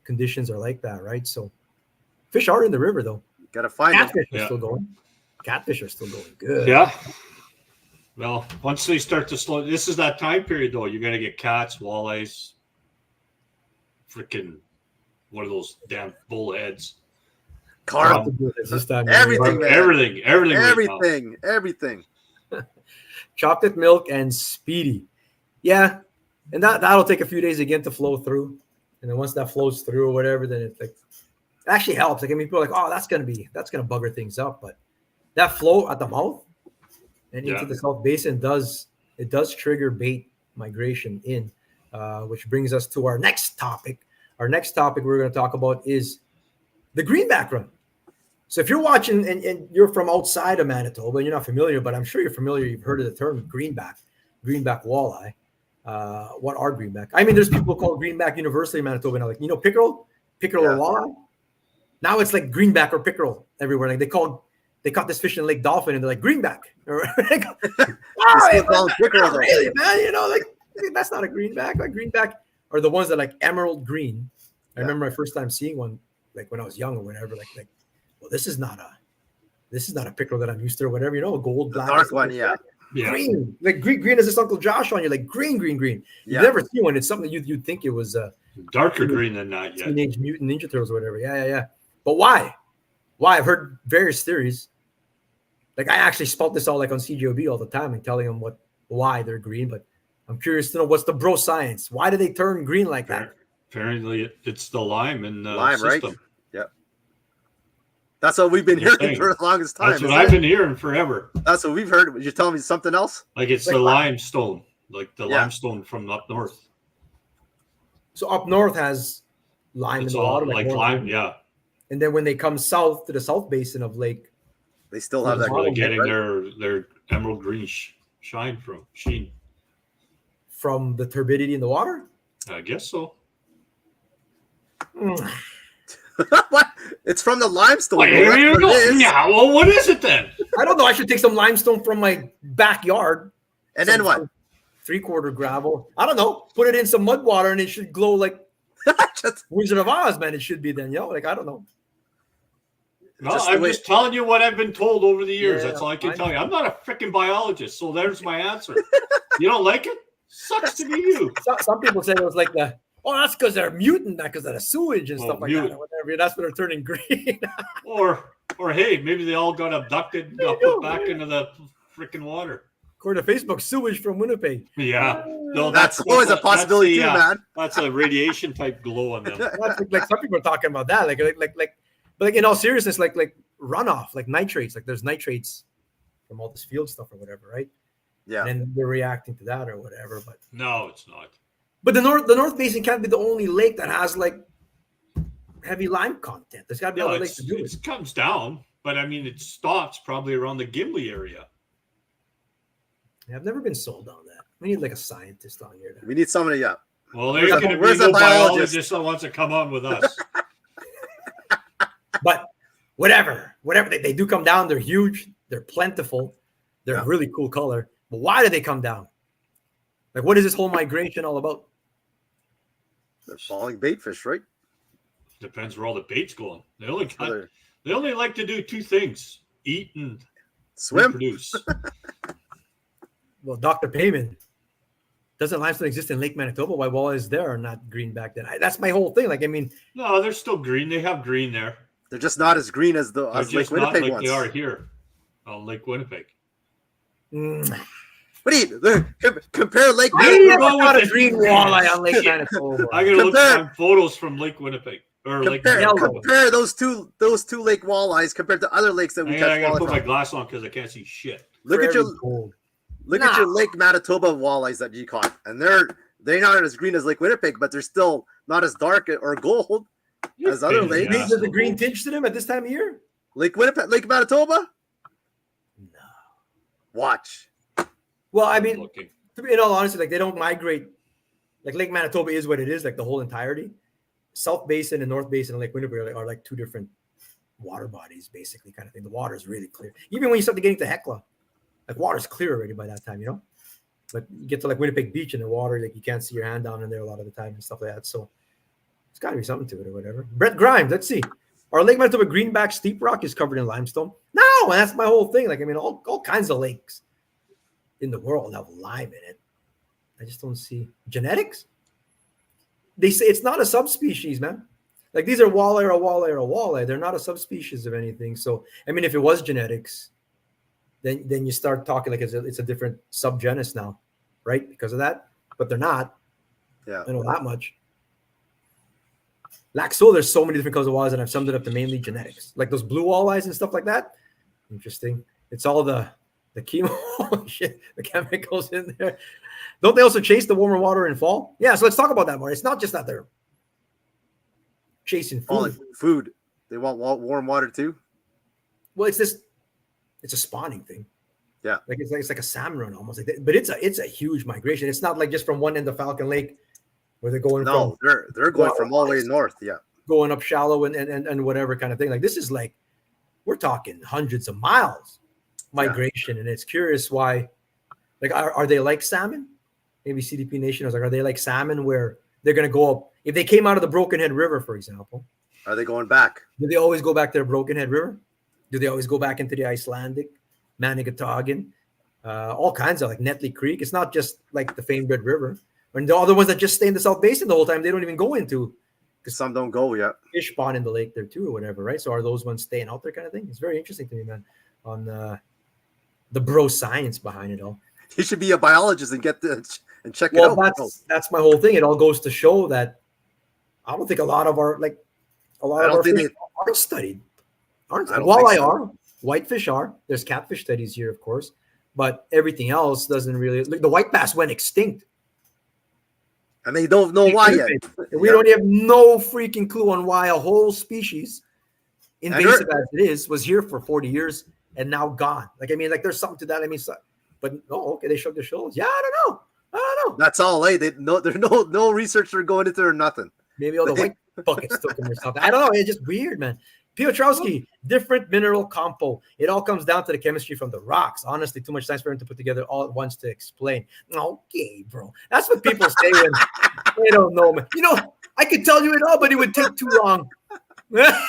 [SPEAKER 3] conditions are like that, right? So fish are in the river, though.
[SPEAKER 1] Got to find
[SPEAKER 3] Catfish are still going. Catfish are still going good.
[SPEAKER 2] Yeah. Well, once they start to slow, this is that time period, though. You're going to get cats, walleyes, freaking one of those damn bullheads.
[SPEAKER 1] Carp. Everything.
[SPEAKER 3] Chocolate milk and speedy. Yeah. And that'll take a few days again to flow through. And then once that flows through or whatever, then it actually helps. Like, I mean, people are like, oh, that's gonna bugger things up. But that flow at the mouth and into the South Basin does trigger bait migration in, which brings us to our next topic. Our next topic we're going to talk about is the greenback run. So if you're watching and you're from outside of Manitoba and you're not familiar, but I'm sure you're familiar, you've heard of the term greenback walleye. What are greenback? I mean, there's people called Greenback University in Manitoba now, like, pickerel or walleye. Now it's like greenback or pickerel everywhere. Like they call they caught this fish in Lake Dolphin and they're like greenback. Really, man? You know, like that's not a greenback. Like greenback are the ones that like emerald green. I remember my first time seeing one, like when I was young or whatever. Like, well, this is not a pickerel that I'm used to or whatever. You know, a gold black,
[SPEAKER 1] dark one,
[SPEAKER 3] green, like green as this Uncle Josh on you, like green. You've never seen one. It's something you'd think it was
[SPEAKER 2] darker green than that. Yeah,
[SPEAKER 3] Teenage Mutant Ninja Turtles or whatever. Yeah. But why? I've heard various theories. Like I actually spout this all like on CJOB all the time and telling them why they're green. But I'm curious to know what's the bro science. Why do they turn green like that?
[SPEAKER 2] Apparently, it's the lime in the system.
[SPEAKER 1] Right? Yeah. That's what we've been hearing for the longest time.
[SPEAKER 2] That's what I've been hearing forever.
[SPEAKER 1] That's what we've heard. You're telling me something else?
[SPEAKER 2] Like it's like the limestone, like the limestone from up north.
[SPEAKER 3] So up north has lime in the water,
[SPEAKER 2] like lime, yeah.
[SPEAKER 3] And then when they come south to the South Basin of Lake,
[SPEAKER 1] they still have that.
[SPEAKER 2] Where they're getting their emerald green sheen
[SPEAKER 3] from the turbidity in the water.
[SPEAKER 2] I guess so.
[SPEAKER 1] What? It's from the limestone.
[SPEAKER 2] Yeah, well, what is it then?
[SPEAKER 3] I don't know. I should take some limestone from my backyard.
[SPEAKER 1] And then what?
[SPEAKER 3] 3/4 gravel. I don't know. Put it in some mud water and it should glow like Wizard of Oz, man. It should be then, like I don't know.
[SPEAKER 2] No, I'm just telling you what I've been told over the years. That's all I can tell you. I'm not a freaking biologist, so there's my answer. You don't like it? Sucks to be you.
[SPEAKER 3] Some people say it was like that's because they're mutant, not because of the sewage and stuff like that or whatever. That's when they're turning green.
[SPEAKER 2] or hey, maybe they all got abducted and got put back into the freaking water.
[SPEAKER 3] According to Facebook, sewage from Winnipeg.
[SPEAKER 2] Yeah. No,
[SPEAKER 1] that's always a possibility too, man.
[SPEAKER 2] That's a radiation type glow on them.
[SPEAKER 3] Like some people are talking about that. Like in all seriousness, like runoff, like nitrates. Like there's nitrates from all this field stuff or whatever, right?
[SPEAKER 1] Yeah.
[SPEAKER 3] And they're reacting to that or whatever. But
[SPEAKER 2] no, it's not.
[SPEAKER 3] But the North Basin can't be the only lake that has like heavy lime content. There's got to be other lakes to do it.
[SPEAKER 2] It comes down, but I mean, it stops probably around the Gimli area.
[SPEAKER 3] Yeah, I've never been sold on that. We need like a scientist on here.
[SPEAKER 1] We need somebody, yeah.
[SPEAKER 2] Well, there's going to be no biologist that wants to come on with us.
[SPEAKER 3] But whatever they do come down, they're huge, they're plentiful, they're really cool color. But why do they come down? Like, what is this whole migration all about?
[SPEAKER 1] They're falling bait fish, right?
[SPEAKER 2] Depends where all the bait's going. They only like to do two things: eat and
[SPEAKER 1] swim.
[SPEAKER 2] Reproduce.
[SPEAKER 3] Well, Dr. Payman, doesn't limestone exist in Lake Manitoba? Why walleyes there are not green back then? That's my whole thing. Like, I mean,
[SPEAKER 2] no, they're still green. They have green there.
[SPEAKER 1] They're just not as green as Lake Winnipeg ones.
[SPEAKER 2] They are here on Lake Winnipeg.
[SPEAKER 1] What do you compare Lake
[SPEAKER 3] Manitoba? Not a green walleye on Lake Manitoba.
[SPEAKER 2] I gotta look at photos from Lake Winnipeg or Lake Manitoba.
[SPEAKER 1] Compare those two lake walleyes compared to other lakes that we catch.
[SPEAKER 2] I gotta put my glass on because I can't see shit.
[SPEAKER 1] Look at your Lake Manitoba walleyes that you caught, and they're not as green as Lake Winnipeg, but they're still not as dark or gold as other lakes.
[SPEAKER 3] Is there the green tinge to them at this time of year?
[SPEAKER 1] Lake Winnipeg, Lake Manitoba?
[SPEAKER 3] No.
[SPEAKER 1] Watch.
[SPEAKER 3] Well, I mean, in all honesty, like they don't migrate. Like Lake Manitoba is what it is, like the whole entirety. South Basin and North Basin and Lake Winnipeg are like two different water bodies, basically, kind of thing. The water is really clear. Even when you start getting to Hecla, like water's clear already by that time, But you get to like Winnipeg Beach and the water, like you can't see your hand down in there a lot of the time and stuff like that. So it's got to be something to it or whatever. Brett Grimes, let's see. Our Lake Manitoba Greenback Steep Rock is covered in limestone. No, and that's my whole thing. Like, I mean, all kinds of lakes in the world have lime in it. I just don't see genetics. They say it's not a subspecies, man. Like these are walleye or a walleye or a walleye. They're not a subspecies of anything. So, I mean, if it was genetics, then you start talking like it's a different subgenus now, right? Because of that, but they're not.
[SPEAKER 1] Yeah,
[SPEAKER 3] I know that much. Laxo, there's so many different colors of walleyes, and I've summed it up to mainly genetics, like those blue walleyes and stuff like that. Interesting. It's all the chemo shit, the chemicals in there. Don't they also chase the warmer water in fall? Yeah, so let's talk about that more. It's not just that they're chasing
[SPEAKER 1] food. They want warm water too.
[SPEAKER 3] Well, it's a spawning thing.
[SPEAKER 1] Yeah,
[SPEAKER 3] like it's like a salmon run almost. But it's a huge migration. It's not like just from one end of Falcon Lake where they're going.
[SPEAKER 1] No, they're going from all the way north. Yeah,
[SPEAKER 3] going up shallow and whatever kind of thing. Like this is like we're talking hundreds of miles migration. And it's curious why, like, are they like salmon? Maybe CDP Nation was like, are they like salmon where they're going to go up? If they came out of the Broken Head River, for example,
[SPEAKER 1] are they going back?
[SPEAKER 3] Do they always go back to the Broken Head River? Do they always go back into the Icelandic, Manigatagan, all kinds of like Netley Creek? It's not just like the famed Red River. And the other ones that just stay in the South Basin the whole time, they don't even go into.
[SPEAKER 1] Because some don't go yet.
[SPEAKER 3] Fish spawn in the lake there too, or whatever, right? So are those ones staying out there, kind of thing? It's very interesting to me, man, on the bro science behind it all.
[SPEAKER 1] He should be a biologist and check it out.
[SPEAKER 3] Well, that's my whole thing. It all goes to show that I don't think a lot of our fish aren't studied. Walleye are, whitefish are. There's catfish studies here, of course, but everything else doesn't really. Like the white bass went extinct.
[SPEAKER 1] And they don't know why yet.
[SPEAKER 3] We don't have no freaking clue on why a whole species, invasive as it is, was here for 40 years and now gone. Like, I mean, like there's something to that. I mean, but okay, they shrugged their shoulders. Yeah, I don't know.
[SPEAKER 1] That's all. There's no research are going into it or nothing.
[SPEAKER 3] Maybe all the white buckets took them or something. I don't know. It's just weird, man. Piotrowski, different mineral compo. It all comes down to the chemistry from the rocks. Honestly, too much science for him to put together all at once to explain. Okay, bro. That's what people say when they don't know, man. You know, I could tell you it all, but it would take too long.
[SPEAKER 2] I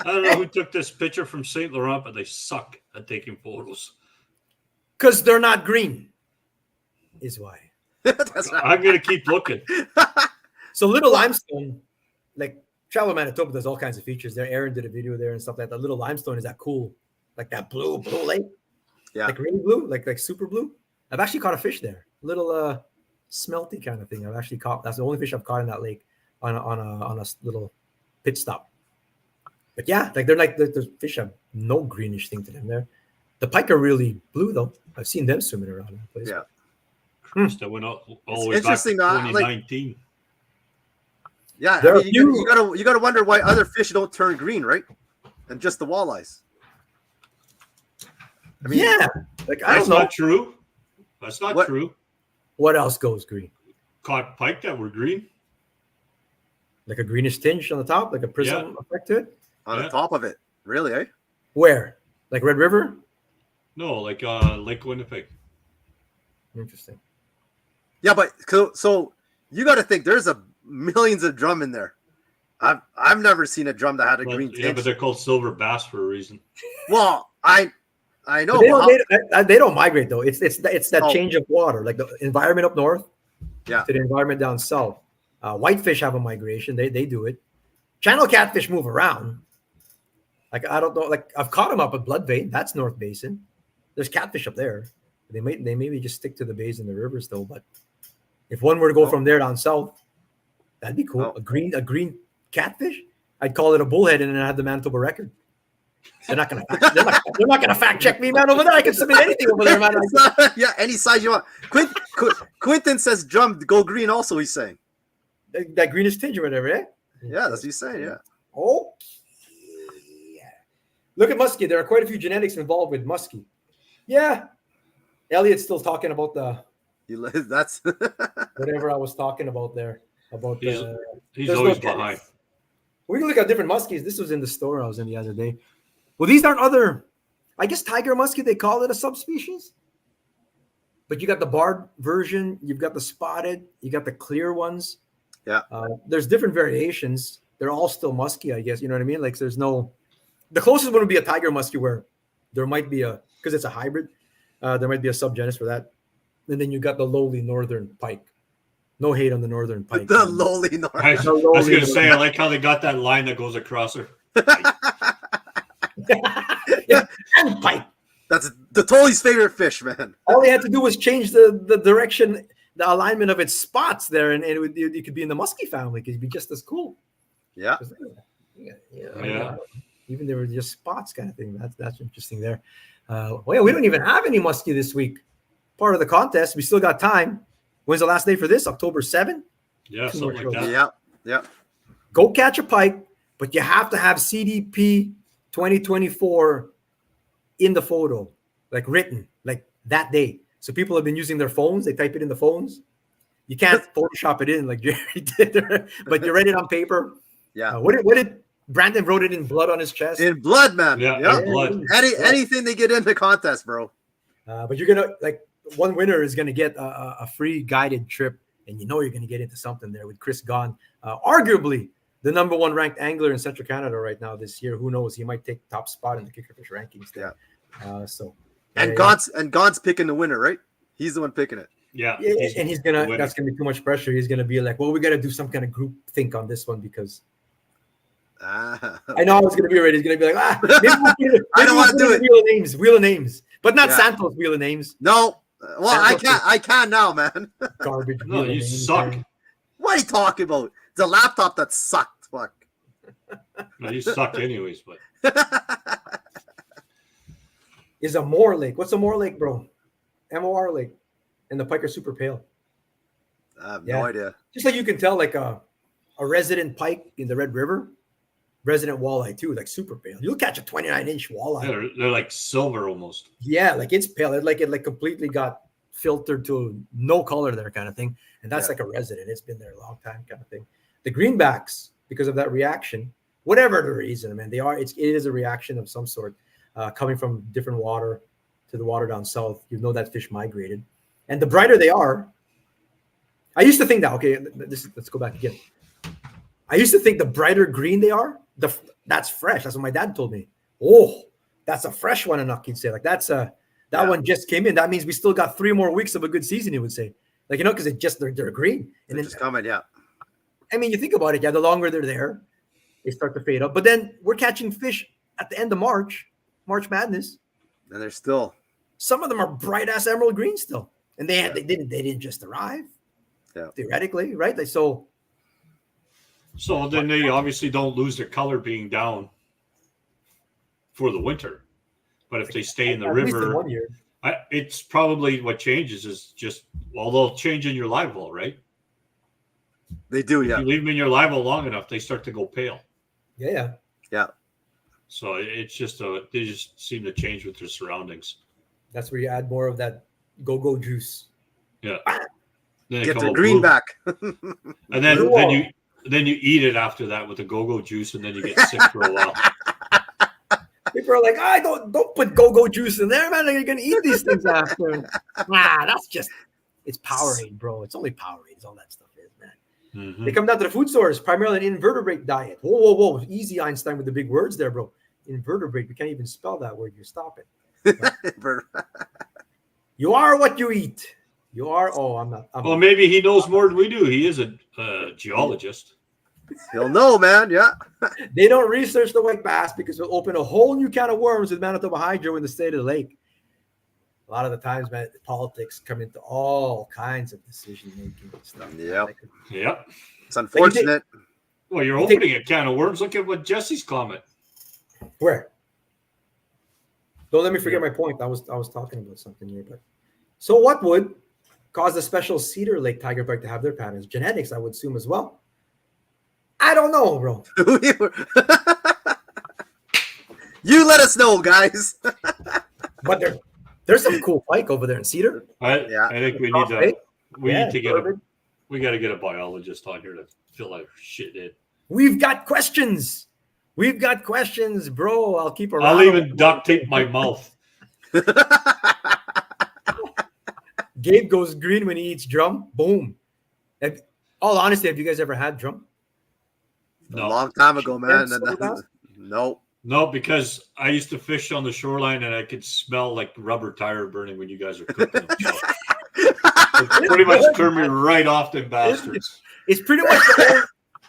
[SPEAKER 2] don't know who took this picture from St. Laurent, but they suck at taking photos.
[SPEAKER 3] Because they're not green, is why.
[SPEAKER 2] I'm going to keep looking.
[SPEAKER 3] So Little Limestone, like Travel Manitoba does all kinds of features there. Aaron did a video there and stuff like that. Little Limestone is that cool, like that blue lake. Yeah. Like really blue, like super blue. I've actually caught a fish there. Little smelty kind of thing. I've actually caught. That's the only fish I've caught in that lake on a little pit stop. But yeah, like the fish have no greenish thing to them there. The pike are really blue though. I've seen them swimming around that place.
[SPEAKER 1] Yeah.
[SPEAKER 2] That went all the way back to 2019.
[SPEAKER 1] Yeah, I mean, you gotta wonder why other fish don't turn green, right? And just the walleyes. I mean,
[SPEAKER 3] yeah, like
[SPEAKER 2] that's not true. That's not true.
[SPEAKER 3] What else goes green?
[SPEAKER 2] Caught pike that were green,
[SPEAKER 3] like a greenish tinge on the top, like a prism effect to it.
[SPEAKER 1] On the top of it, really? Eh?
[SPEAKER 3] Where? Like Red River?
[SPEAKER 2] No, like Lake Winnipeg.
[SPEAKER 3] Interesting.
[SPEAKER 1] Yeah, but so you got to think there's millions of drum in there. I've never seen a drum that had a green tinge.
[SPEAKER 2] Yeah, but they're called silver bass for a reason.
[SPEAKER 1] Well, I know
[SPEAKER 3] they don't migrate though. It's that change of water, like the environment up north, to the environment down south. Whitefish have a migration. They do it. Channel catfish move around. Like I don't know. Like I've caught them up at Blood Vein. That's North Basin. There's catfish up there. They maybe just stick to the bays and the rivers though. But if one were to go from there down south, that'd be cool. A green catfish. I'd call it a bullhead, and then I have the Manitoba record. They're not gonna fact check me, man. Over there, I can submit anything over there, man.
[SPEAKER 1] Yeah, any size you want. Quentin says drum go green. Also, he's saying
[SPEAKER 3] that greenish tinge or whatever, eh?
[SPEAKER 1] Yeah, that's what he's saying. Yeah.
[SPEAKER 3] Oh, yeah. Look at muskie. There are quite a few genetics involved with muskie. Yeah. Elliot's still talking about
[SPEAKER 1] that's
[SPEAKER 3] whatever I was talking about there.
[SPEAKER 2] He's always behind.
[SPEAKER 3] We can look at different muskies. This was in the store I was in the other day. Well, these aren't other. I guess tiger muskie, they call it a subspecies. But you got the barred version. You've got the spotted. You got the clear ones.
[SPEAKER 1] Yeah.
[SPEAKER 3] There's different variations. They're all still musky, I guess. You know what I mean? Like there's no. The closest one would be a tiger muskie where there might be because it's a hybrid. There might be a subgenus for that. And then you got the lowly northern pike. No hate on the northern pike.
[SPEAKER 1] The lowly northern.
[SPEAKER 2] I was going to say, I like how they got that line that goes across her.
[SPEAKER 3] Yeah, and pike.
[SPEAKER 1] That's the Tolly's favorite fish, man.
[SPEAKER 3] All they had to do was change the direction, the alignment of its spots there, and it could be in the muskie family. It could be just as cool.
[SPEAKER 1] Yeah.
[SPEAKER 3] Even they were just spots kind of thing. That's interesting there. We don't even have any muskie this week. Part of the contest. We still got time. When's the last day for this? October 7?
[SPEAKER 2] Yeah, something like that.
[SPEAKER 1] Yeah.
[SPEAKER 3] Go catch a pike, but you have to have CDP 2024 in the photo, like written, like that day. So people have been using their phones. They type it in the phones. You can't Photoshop it in like Jerry did, but you write it on paper.
[SPEAKER 1] Yeah.
[SPEAKER 3] What did Brandon wrote it in blood on his chest.
[SPEAKER 1] In blood, man.
[SPEAKER 2] Yeah. In blood.
[SPEAKER 1] Anything they get in the contest, bro.
[SPEAKER 3] But you're gonna one winner is gonna get a free guided trip, and you're gonna get into something there with Chris Gahn, arguably the number 1 ranked angler in Central Canada right now this year. Who knows? He might take top spot in the kickerfish rankings there.
[SPEAKER 1] And Ghans's picking the winner, right? He's the one picking it.
[SPEAKER 2] Yeah.
[SPEAKER 3] And that's gonna be too much pressure. He's gonna be like, well, we gotta do some kind of group think on this one because I know I was gonna be ready. He's gonna be like, maybe
[SPEAKER 1] I don't want to do it.
[SPEAKER 3] Wheel of names, but not Santos wheel of names.
[SPEAKER 1] No, well, Santos I can now, man.
[SPEAKER 3] Garbage.
[SPEAKER 2] No, you suck.
[SPEAKER 3] Man.
[SPEAKER 1] What are you talking about? It's a laptop that sucked. Fuck.
[SPEAKER 2] No, you suck anyways, but.
[SPEAKER 3] Is a Moor Lake. What's a Moor Lake, bro? MOR Lake. And the pike are super pale.
[SPEAKER 1] I have no idea.
[SPEAKER 3] Just like you can tell, like a resident pike in the Red River, resident walleye too, like super pale. You'll catch a 29-inch walleye.
[SPEAKER 2] Yeah, they're like silver almost.
[SPEAKER 3] Yeah, like it's pale. It completely got filtered to no color there kind of thing. And that's like a resident. It's been there a long time kind of thing. The greenbacks, because of that reaction, whatever the reason, man, it is a reaction of some sort. Coming from different water to the water down south, that fish migrated. And the brighter they are, I used to think that, let's go back again. I used to think the brighter green they are, that's fresh. That's what my dad told me. Oh, that's a fresh one, enough, he'd say. Like, that one just came in. That means we still got 3 more weeks of a good season, he would say. Like, because they're green. And
[SPEAKER 1] they're just coming, yeah.
[SPEAKER 3] I mean, you think about it, the longer they're there, they start to fade up. But then we're catching fish at the end of March Madness,
[SPEAKER 1] and they're still,
[SPEAKER 3] some of them are bright ass emerald green still, and they didn't just arrive, theoretically, right? So
[SPEAKER 2] then they obviously don't lose their color being down for the winter, but if they stay in the river,
[SPEAKER 3] 1 year,
[SPEAKER 2] it's probably what changes is just they'll change in your live well, right?
[SPEAKER 1] They do,
[SPEAKER 2] If you leave them in your live well long enough, they start to go pale.
[SPEAKER 3] Yeah.
[SPEAKER 2] So it's just they just seem to change with their surroundings.
[SPEAKER 3] That's where you add more of that go-go juice.
[SPEAKER 2] Yeah.
[SPEAKER 1] Then get the greenback.
[SPEAKER 2] And then you eat it after that with the go-go juice, and then you get sick for a while.
[SPEAKER 3] People are like, don't put go-go juice in there, man. You're gonna eat these things after. It's Powerade, bro. It's only Powerade. It's all that stuff is, man. Mm-hmm. They come down to the food stores, primarily an invertebrate diet. Whoa. Easy, Einstein, with the big words there, bro. Invertebrate. We can't even spell that word. You stop it. You are what you eat. You are. Oh, I'm not.
[SPEAKER 2] Well, maybe he knows more than we do. He is a geologist.
[SPEAKER 1] He'll know, man. Yeah.
[SPEAKER 3] They don't research the white bass because it'll open a whole new can of worms with Manitoba Hydro in the state of the lake. A lot of the times, man, politics come into all kinds of decision-making and stuff.
[SPEAKER 2] Yep.
[SPEAKER 1] It's unfortunate.
[SPEAKER 2] Well, you're opening a can of worms. Look at what Jesse's comment.
[SPEAKER 3] Where? Don't let me forget my point. I was talking about something here. But so what would cause the special Cedar Lake tiger pike to have their patterns? Genetics, I would assume, as well. I don't know, bro.
[SPEAKER 1] You let us know, guys.
[SPEAKER 3] But there's some cool pike over there in Cedar.
[SPEAKER 2] I think we need to we got to get a biologist on here to fill our shit in.
[SPEAKER 3] We've got questions, bro. I'll keep around.
[SPEAKER 2] I'll even duct tape my mouth.
[SPEAKER 3] Gabe goes green when he eats drum. Boom. All honesty, have you guys ever had drum?
[SPEAKER 1] No. A long time ago, man.
[SPEAKER 2] No, because I used to fish on the shoreline and I could smell like rubber tire burning when you guys are cooking them. So it pretty much turned me right off them bastards.
[SPEAKER 3] It's pretty much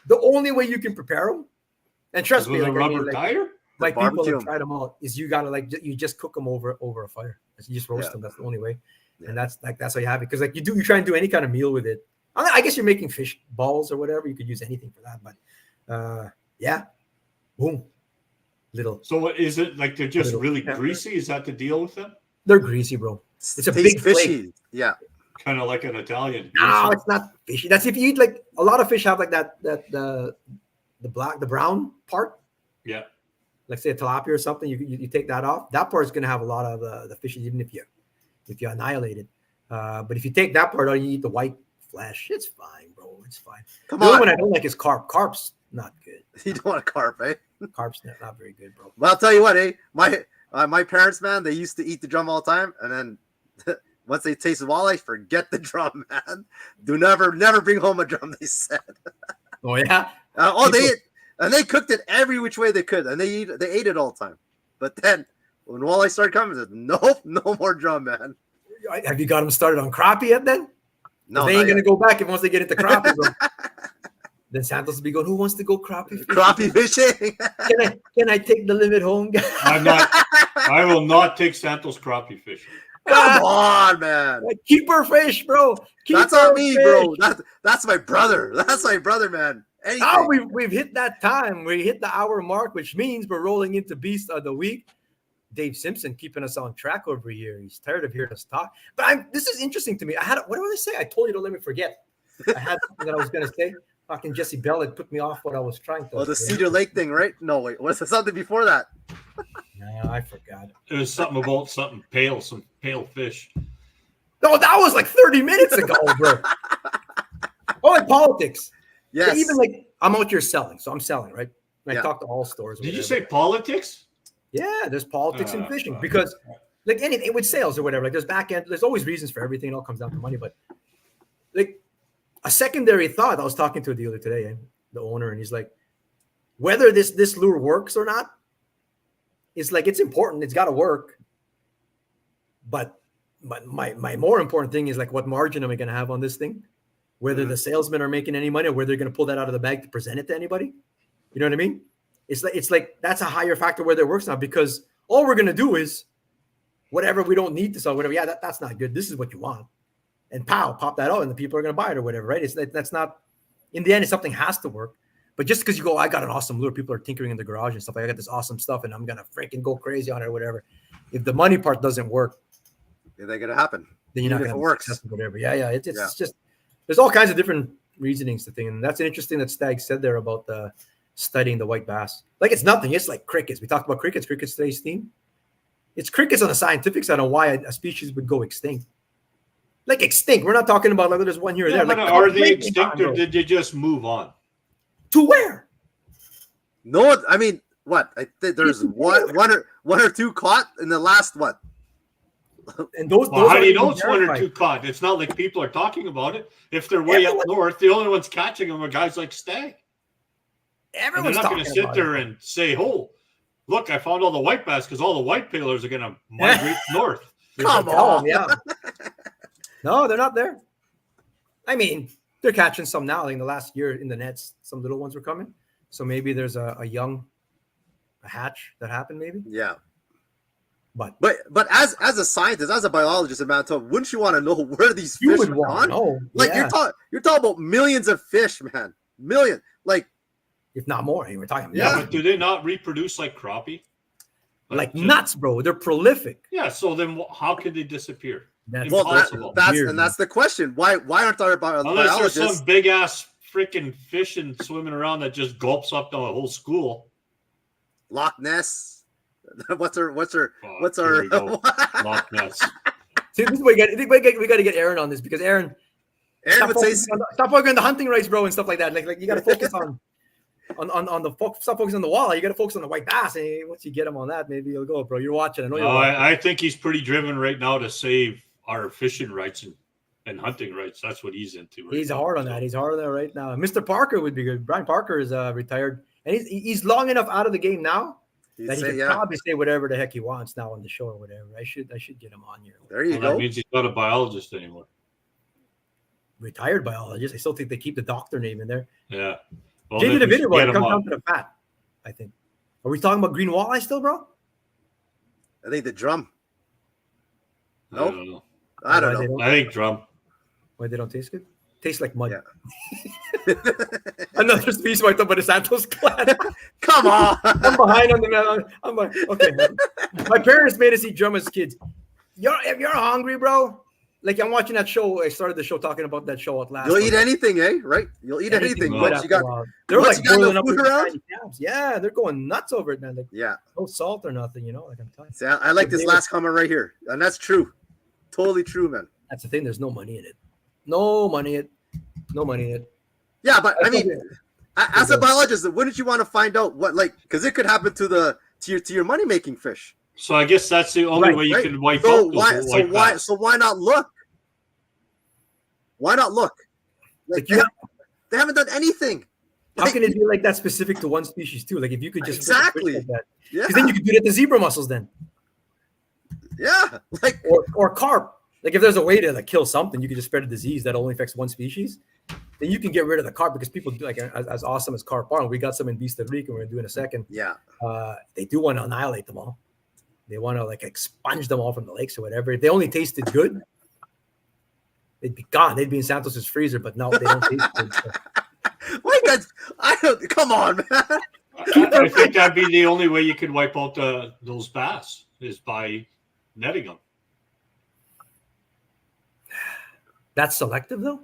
[SPEAKER 3] the only way you can prepare them. And trust me,
[SPEAKER 2] rubber tire?
[SPEAKER 3] Like people have tried them out. Is you gotta you just cook them over a fire. You just roast them. That's the only way. Yeah. And that's how you have it. Because you try and do any kind of meal with it. I guess you're making fish balls or whatever. You could use anything for that. But boom. Little.
[SPEAKER 2] So is it like they're just really greasy? Is that the deal with them?
[SPEAKER 3] They're greasy, bro. It's a big
[SPEAKER 1] fishy.
[SPEAKER 3] flake.
[SPEAKER 1] Yeah.
[SPEAKER 2] Kind of like an Italian.
[SPEAKER 3] No, it's not fishy. That's if you eat like a lot of fish have like the brown part.
[SPEAKER 2] Yeah.
[SPEAKER 3] Like say a tilapia or something, you take that off. That part is going to have a lot of the fishes, even if you annihilate it. But if you take that part out, you eat the white flesh. It's fine, bro. It's fine. The only one I don't like is carp. Carp's Not good.
[SPEAKER 1] You don't want a carp, eh?
[SPEAKER 3] Carp's not very good, bro.
[SPEAKER 1] Well, I'll tell you what, eh? My parents, man, they used to eat the drum all the time, and then once they tasted walleye, forget the drum, man. Do never bring home a drum. They said.
[SPEAKER 3] Oh yeah.
[SPEAKER 1] They cooked it every which way they could, and they ate it all the time. But then when walleye started coming, they said, nope, no more drum, man.
[SPEAKER 3] Have you got them started on crappie yet? Then
[SPEAKER 1] no,
[SPEAKER 3] they ain't gonna go back once they get into crappie, bro. Then Santos will be going, who wants to go crappie fishing?
[SPEAKER 1] Crappie fishing.
[SPEAKER 3] Can I take the limit home, guys?
[SPEAKER 2] I will not take Santos crappie fishing.
[SPEAKER 1] Come on, man.
[SPEAKER 3] Keeper fish, bro.
[SPEAKER 1] That's not me, bro. That's my brother. That's my brother, man. Anything.
[SPEAKER 3] Now we've hit that time. We hit the hour mark, which means we're rolling into Beast of the Week. Dave Simpson keeping us on track over here. He's tired of hearing us talk. But this is interesting to me. What did I say? I told you to let me forget. I had something that I was going to say. Fucking Jesse Bell had put me off what I was trying to.
[SPEAKER 1] Oh, the Cedar Lake thing, right? No, wait. Was there something before that?
[SPEAKER 3] No, I forgot.
[SPEAKER 2] It was something about some pale fish.
[SPEAKER 3] No, that was like 30 minutes ago, bro. Oh, like politics.
[SPEAKER 1] Yes.
[SPEAKER 3] Even like I'm out here selling, so I'm selling, right? And I talk to all stores.
[SPEAKER 2] Did you say politics?
[SPEAKER 3] Yeah, there's politics in fishing because, like anything with sales or whatever, like there's back end. There's always reasons for everything. It all comes down to money, but like. A secondary thought, I was talking to a dealer today, the owner, and he's like, whether this lure works or not, it's like, it's important. It's got to work. But my more important thing is like, what margin am I going to have on this thing? Whether the salesmen are making any money or whether they're going to pull that out of the bag to present it to anybody. You know what I mean? It's like that's a higher factor whether it works now because all we're going to do is whatever we don't need to sell, whatever. Yeah, that's not good. This is what you want. And pop that out, and the people are going to buy it or whatever, right? That's not. In the end, something has to work. But just because you go, I got an awesome lure, people are tinkering in the garage and stuff. I got this awesome stuff, and I'm gonna freaking go crazy on it or whatever. If the money part doesn't work,
[SPEAKER 1] it ain't gonna happen.
[SPEAKER 3] Then you're not gonna
[SPEAKER 1] work.
[SPEAKER 3] Whatever. Yeah. It's just there's all kinds of different reasonings to things, and that's interesting that Stag said there about the studying the white bass. Like it's nothing. It's like crickets. We talked about crickets. Crickets today's theme. It's crickets on the scientific side on why a species would go extinct. Like extinct. We're not talking about like there's one here or there. Like,
[SPEAKER 2] are they extinct or did they just move on?
[SPEAKER 3] To where?
[SPEAKER 1] No, I mean, what? I think there's one or two caught in the last what?
[SPEAKER 3] And those
[SPEAKER 2] how do you know it's one or two caught? It's not like people are talking about it. If they're way up north, the only ones catching them are guys like Stag.
[SPEAKER 3] Everyone's
[SPEAKER 2] not going to sit there and say, "Oh, look, I found all the white bass," because all the white palers are going to migrate north.
[SPEAKER 1] Come on,
[SPEAKER 3] yeah. No, they're not there. I mean, they're catching some now. Like in the last year in the nets, some little ones were coming. So maybe there's a hatch that happened, maybe.
[SPEAKER 1] Yeah.
[SPEAKER 3] But
[SPEAKER 1] as a scientist, as a biologist in Manitoba, wouldn't you want to know where these fish are gone? Like you're talking about millions of fish, man. Million, like
[SPEAKER 3] if not more. We're talking.
[SPEAKER 2] Yeah, but do they not reproduce like crappie?
[SPEAKER 3] Like nuts, bro. They're prolific.
[SPEAKER 2] Yeah. So then, how could they disappear?
[SPEAKER 1] That's the question. Why aren't our biologists?
[SPEAKER 2] Unless there's some big ass freaking fish and swimming around that just gulps up the whole school.
[SPEAKER 1] Loch Ness. What's our
[SPEAKER 2] Loch Ness?
[SPEAKER 3] See, this is what we got to get Aaron on this because Aaron would say stop focusing on the hunting rights, bro, and stuff like that. Like you got to focus on stop focusing on the walleye. You got to focus on the white bass. And once you get him on that, maybe you'll go, bro. You're watching. I know you're watching.
[SPEAKER 2] I think he's pretty driven right now to save our fishing rights and hunting rights. That's what he's into.
[SPEAKER 3] He's hard on that. He's hard on that right now. Mr. Parker would be good. Brian Parker is retired, and he's long enough out of the game now that he can probably say whatever the heck he wants now on the show or whatever. I should get him on here.
[SPEAKER 1] There you go.
[SPEAKER 2] That means he's not a biologist anymore.
[SPEAKER 3] Retired biologist. I still think they keep the doctor name in there.
[SPEAKER 2] Yeah. Well,
[SPEAKER 3] Jay did a video about it. Comes down to the fat, I think. Are we talking about green walleye still, bro?
[SPEAKER 1] I think the drum.
[SPEAKER 2] No, I don't know.
[SPEAKER 1] I don't know.
[SPEAKER 2] I think drum.
[SPEAKER 3] Why they don't taste good? Tastes like mud.
[SPEAKER 1] Yeah.
[SPEAKER 3] Another species wiped up by the Santos clan.
[SPEAKER 1] Come on.
[SPEAKER 3] I'm behind on the man. I'm like, okay. My parents made us eat drum as kids. If you're hungry, bro. Like I'm watching that show. I started the show talking about that show at last.
[SPEAKER 1] You'll eat anything, eh? Right? You'll eat anything. Once you got,
[SPEAKER 3] they're like boiling
[SPEAKER 1] up
[SPEAKER 3] food around. Yeah, they're going nuts over it, man. Like, no salt or nothing, Like I'm telling you.
[SPEAKER 1] See, I like this last comment right here, and that's true. Totally true, man.
[SPEAKER 3] That's the thing. There's no money in it. No money in it.
[SPEAKER 1] Yeah, but I mean, As a biologist, wouldn't you want to find out what, like, because it could happen to your money making fish.
[SPEAKER 2] So I guess that's the only way you can wipe out those white bass.
[SPEAKER 1] So why not look? Why not look? Like, they haven't done anything.
[SPEAKER 3] How can it be like that specific to one species too? Like if you could just
[SPEAKER 1] exactly
[SPEAKER 3] like that,
[SPEAKER 1] yeah.
[SPEAKER 3] Because then you could do that to zebra mussels then.
[SPEAKER 1] Yeah, like
[SPEAKER 3] or carp. Like if there's a way to like kill something, you could just spread a disease that only affects one species. Then you can get rid of the carp because people do like as awesome as carp are. And we got some in Vista Rica. We're gonna do in a second.
[SPEAKER 1] Yeah,
[SPEAKER 3] they do want to annihilate them all. They want to like expunge them all from the lakes or whatever. If they only tasted good, they'd be gone. They'd be in Santos's freezer. But no, they don't taste good. So.
[SPEAKER 1] Wait, guys, come on, man.
[SPEAKER 2] I think that'd be the only way you could wipe out those bass is by netting them.
[SPEAKER 3] That's selective, though.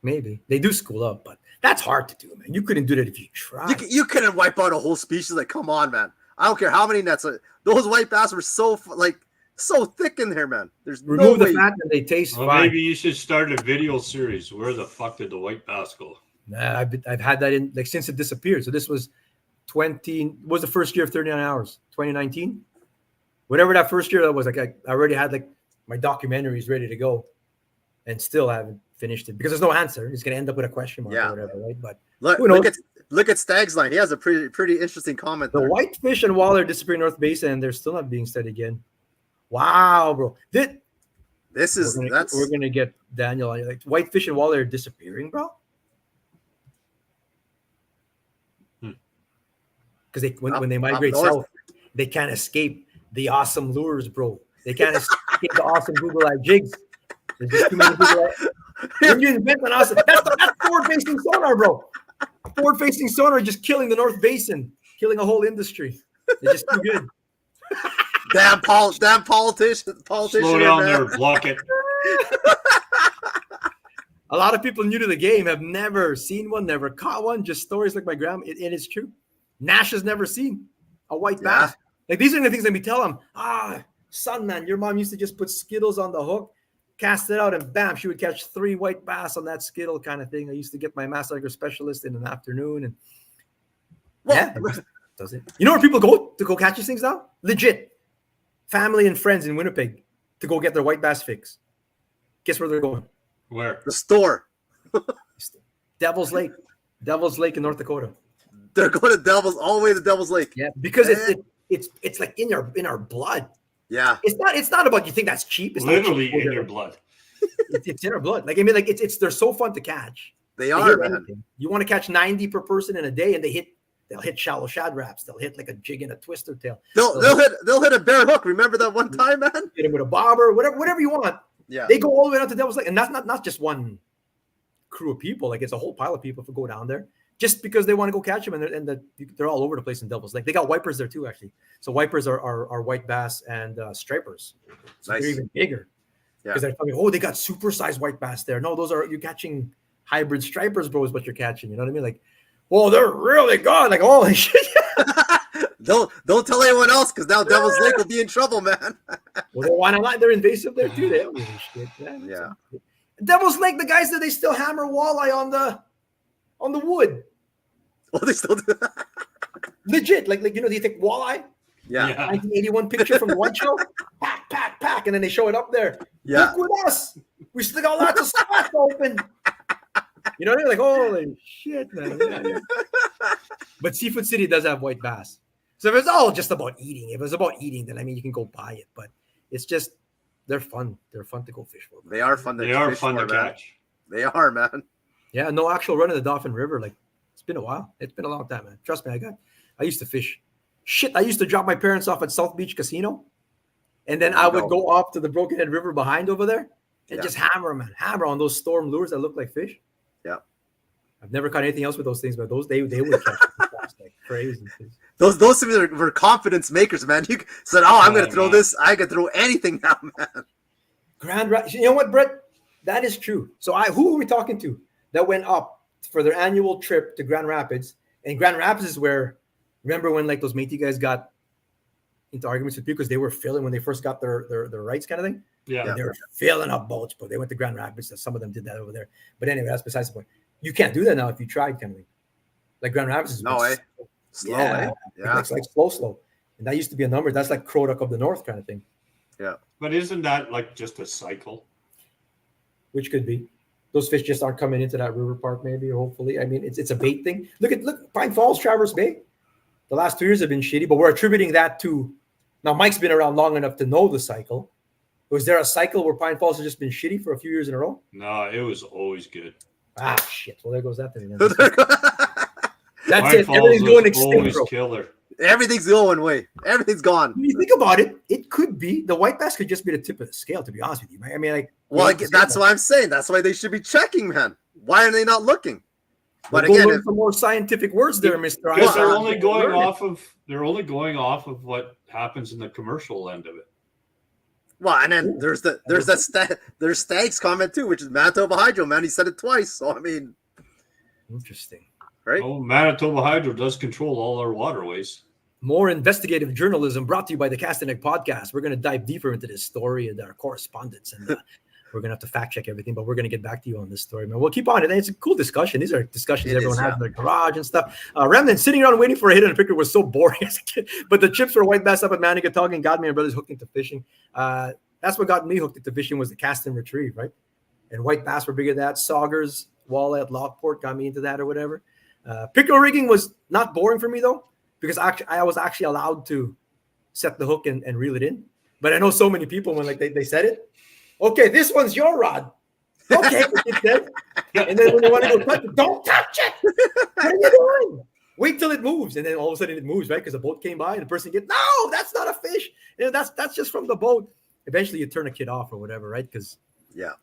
[SPEAKER 3] Maybe they do school up, but that's hard to do, man. You couldn't do that if you tried.
[SPEAKER 1] You couldn't wipe out a whole species. Like, come on, man. I don't care how many nets. Those white bass were so thick in there, man. There's
[SPEAKER 3] remove
[SPEAKER 1] no
[SPEAKER 3] the
[SPEAKER 1] way.
[SPEAKER 3] fat and they taste fine.
[SPEAKER 2] Maybe you should start a video series. Where the fuck did the white bass go?
[SPEAKER 3] Nah, I've had that in like since it disappeared. So this was was the first year of 39 hours, 2019. Whatever that first year that was, like I already had like my documentaries ready to go, and still haven't finished it because there's no answer. It's gonna end up with a question mark or whatever, right? But
[SPEAKER 1] look at Stag's line. He has a pretty interesting comment.
[SPEAKER 3] The
[SPEAKER 1] there.
[SPEAKER 3] whitefish and walleye are disappearing North Basin, and they're still not being studied again. Wow, bro. We're gonna get Daniel on. Like whitefish and walleye are disappearing, bro. Because when they migrate south, they can't escape the awesome lures, bro. They can't escape the awesome Google-eyed jigs. There's just too many Google-eyed. When you invent an awesome, that's forward-facing sonar, bro. Forward-facing sonar just killing the North Basin, killing a whole industry. They're just too good.
[SPEAKER 1] Damn politician.
[SPEAKER 2] Slow down there, block it.
[SPEAKER 3] A lot of people new to the game have never seen one, never caught one. Just stories like my grandma. It is true. Nash has never seen a white bass. Like these are the things that we tell him. Son, man, your mom used to just put Skittles on the hook, cast it out, and bam, she would catch 3 white bass on that Skittle kind of thing. I used to get my master specialist in an afternoon, and does it. You know where people go to go catch these things now? Legit, family and friends in Winnipeg to go get their white bass fix. Guess where they're going?
[SPEAKER 2] Where?
[SPEAKER 1] The store.
[SPEAKER 3] Devil's Lake in North Dakota.
[SPEAKER 1] They're going to all the way to Devil's Lake.
[SPEAKER 3] Yeah, because it's like in our blood.
[SPEAKER 1] Yeah,
[SPEAKER 3] it's not about you think that's cheap. It's
[SPEAKER 2] literally in your blood.
[SPEAKER 3] It's in our blood. Like I mean, like they're so fun to catch.
[SPEAKER 1] They are, man.
[SPEAKER 3] Anything. You want to catch 90 per person in a day, and they'll hit shallow shad wraps. They'll hit like a jig and a twister tail.
[SPEAKER 1] They'll hit a bare hook. Remember that one time, man?
[SPEAKER 3] Hit them with a bobber, whatever you want.
[SPEAKER 1] Yeah,
[SPEAKER 3] they go all the way down to Devil's Lake, and that's not just one crew of people. Like it's a whole pile of people who go down there. Just because they want to go catch them, and they're all over the place in Devil's Lake. They got wipers there too, actually. So wipers are white bass and stripers. So nice. They're even bigger. Because they're talking, they got supersized white bass there. No, you're catching hybrid stripers, bro, is what you're catching. You know what I mean? Like, they're really good. Like, holy shit.
[SPEAKER 1] Don't tell anyone else because now Devil's Lake will be in trouble, man.
[SPEAKER 3] They want to lie. They're invasive there too. They don't give a shit. Yeah. Devil's Lake, the guys that they still hammer walleye on the wood.
[SPEAKER 1] They still do that.
[SPEAKER 3] Legit, like do you think walleye?
[SPEAKER 1] Yeah.
[SPEAKER 3] 1981 picture from the White Show. Pack, and then they show it up there.
[SPEAKER 1] Yeah.
[SPEAKER 3] Look with us. We still got lots of spots open. You know what I mean? Like, holy shit, man. Yeah. But Seafood City does have white bass. So if it's all just about eating, then I mean you can go buy it. But it's just they're fun. They're fun to go fish for.
[SPEAKER 1] They are fun.
[SPEAKER 2] They are fun to catch.
[SPEAKER 1] They are, man.
[SPEAKER 3] Yeah, no actual run in the Dauphin River. Like it's been a while. It's been a long time, man. Trust me, I used to fish. Shit, I used to drop my parents off at South Beach Casino, and then I would go off to the Broken Head River behind over there and just hammer on those storm lures that look like fish.
[SPEAKER 1] Yeah,
[SPEAKER 3] I've never caught anything else with those things, but those they would catch like crazy.
[SPEAKER 1] Those things were confidence makers, man. You said, I'm going to throw this. I can throw anything now, man.
[SPEAKER 3] You know what, Brett? That is true. So who are we talking to that went up for their annual trip to Grand Rapids? And Grand Rapids is where, remember when like those Métis guys got into arguments with people because they were filling when they first got their rights kind of thing?
[SPEAKER 2] Yeah.
[SPEAKER 3] And they were filling up boats, but they went to Grand Rapids. So some of them did that over there. But anyway, that's besides the point. You can't do that now if you tried kind of thing. Like Grand Rapids is
[SPEAKER 1] No way. Slow, eh? Yeah.
[SPEAKER 3] It's like slow. And that used to be a number. That's like Croduck of the North kind of thing.
[SPEAKER 1] Yeah.
[SPEAKER 2] But isn't that like just a cycle?
[SPEAKER 3] Which could be. Those fish just aren't coming into that river park, maybe, or hopefully. I mean, it's a bait thing. Look, Pine Falls, Traverse Bay. The last 2 years have been shitty, but we're attributing that to. Now, Mike's been around long enough to know the cycle. Was there a cycle where Pine Falls has just been shitty for a few years in a row?
[SPEAKER 2] No, it was always good.
[SPEAKER 3] Ah, shit. Well, there goes that thing.
[SPEAKER 2] That's
[SPEAKER 3] Pine it.
[SPEAKER 2] Falls
[SPEAKER 3] Everything's going extinct,
[SPEAKER 2] always
[SPEAKER 3] bro.
[SPEAKER 2] killer.
[SPEAKER 1] Everything's going away. Everything's gone.
[SPEAKER 3] When you think about it, it could be the white bass could just be the tip of the scale. To be honest with you, man. I mean, like,
[SPEAKER 1] well, that's what I'm saying. That's why they should be checking, man. Why are they not looking? But
[SPEAKER 3] we'll
[SPEAKER 1] again,
[SPEAKER 3] some more scientific words there, Mister.
[SPEAKER 2] Because they're only going off of what happens in the commercial end of it.
[SPEAKER 1] Well, and then there's Stag's comment too, which is Manitoba Hydro. Man, he said it twice. So I mean,
[SPEAKER 3] interesting,
[SPEAKER 1] right?
[SPEAKER 2] Oh, Manitoba Hydro does control all our waterways.
[SPEAKER 3] More investigative journalism brought to you by the Cast and Egg Podcast. We're going to dive deeper into this story and our correspondence, and we're going to have to fact check everything. But we're going to get back to you on this story, man. We'll keep on it. It's a cool discussion. These are discussions everyone has in their garage and stuff. Remnant sitting around waiting for a hit and a picker was so boring as a kid. But the chips for white bass up at Manigatog got me and brothers hooked into fishing. That's what got me hooked into fishing was the cast and retrieve, right? And white bass were big at that. Saugers, walleye at Lockport got me into that or whatever. Pickerel rigging was not boring for me though, because I was actually allowed to set the hook and reel it in. But I know so many people when like they said it. Okay, this one's your rod. Okay, it said. And then when you want to go touch it, don't touch it. What are you doing? Wait till it moves, and then all of a sudden it moves, right? Because the boat came by, and the person gets, no, that's not a fish. You know, that's just from the boat. Eventually, you turn a kid off or whatever, right? Because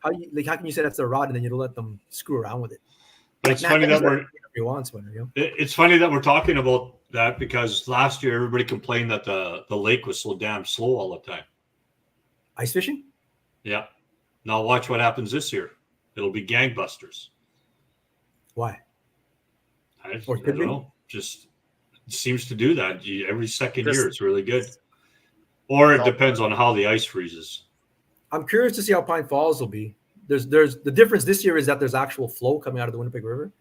[SPEAKER 3] how can you say that's their rod, and then you don't let them screw around with it?
[SPEAKER 2] But it's funny that
[SPEAKER 3] it's
[SPEAKER 2] funny that we're talking about that because last year everybody complained that the lake was so damn slow all the time.
[SPEAKER 3] Ice fishing?
[SPEAKER 2] Yeah. Now watch what happens this year. It'll be gangbusters.
[SPEAKER 3] Why?
[SPEAKER 2] I don't know. Just seems to do that. Every second year it's really good. Or it depends on how the ice freezes.
[SPEAKER 3] I'm curious to see how Pine Falls will be. There's the difference this year is that there's actual flow coming out of the Winnipeg River,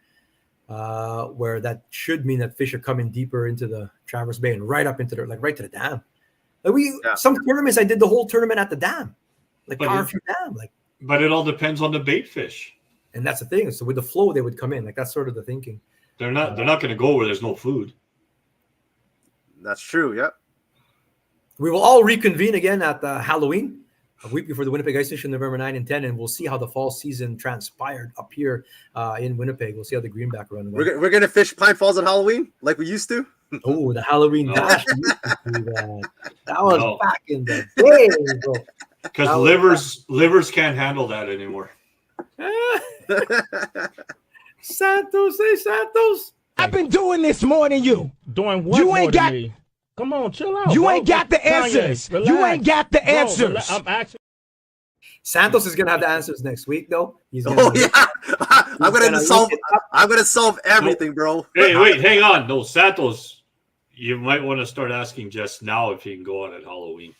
[SPEAKER 3] where that should mean that fish are coming deeper into the Traverse Bay and right up into right to the dam. Like some tournaments, I did the whole tournament at the dam, dam.
[SPEAKER 2] But it all depends on the bait fish.
[SPEAKER 3] And that's the thing. So with the flow, they would come in. Like that's sort of the thinking.
[SPEAKER 2] They're not going to go where there's no food.
[SPEAKER 1] That's true. Yeah.
[SPEAKER 3] We will all reconvene again at Halloween, a week before the Winnipeg Ice Fishing, November 9 and 10, and we'll see how the fall season transpired up here in Winnipeg. We'll see how the Greenback run went.
[SPEAKER 1] We're gonna fish Pine Falls on Halloween like we used to.
[SPEAKER 3] Oh, the Halloween dash! That was back in the day, bro.
[SPEAKER 2] Because livers can't handle that anymore.
[SPEAKER 3] Santos, hey Santos.
[SPEAKER 4] I've been doing this more than you.
[SPEAKER 5] Doing what?
[SPEAKER 4] You ain't got.
[SPEAKER 5] Me? Come on, chill out.
[SPEAKER 4] You
[SPEAKER 5] bro.
[SPEAKER 4] ain't got the answers.
[SPEAKER 5] Relax.
[SPEAKER 4] You ain't got the answers.
[SPEAKER 5] I'm actually.
[SPEAKER 3] Santos is gonna have the answers next week, though. He's
[SPEAKER 1] gonna I'm gonna solve everything, bro.
[SPEAKER 2] Hey, wait, hang on. No, Santos, you might want to start asking Jess now if he can go on at Halloween.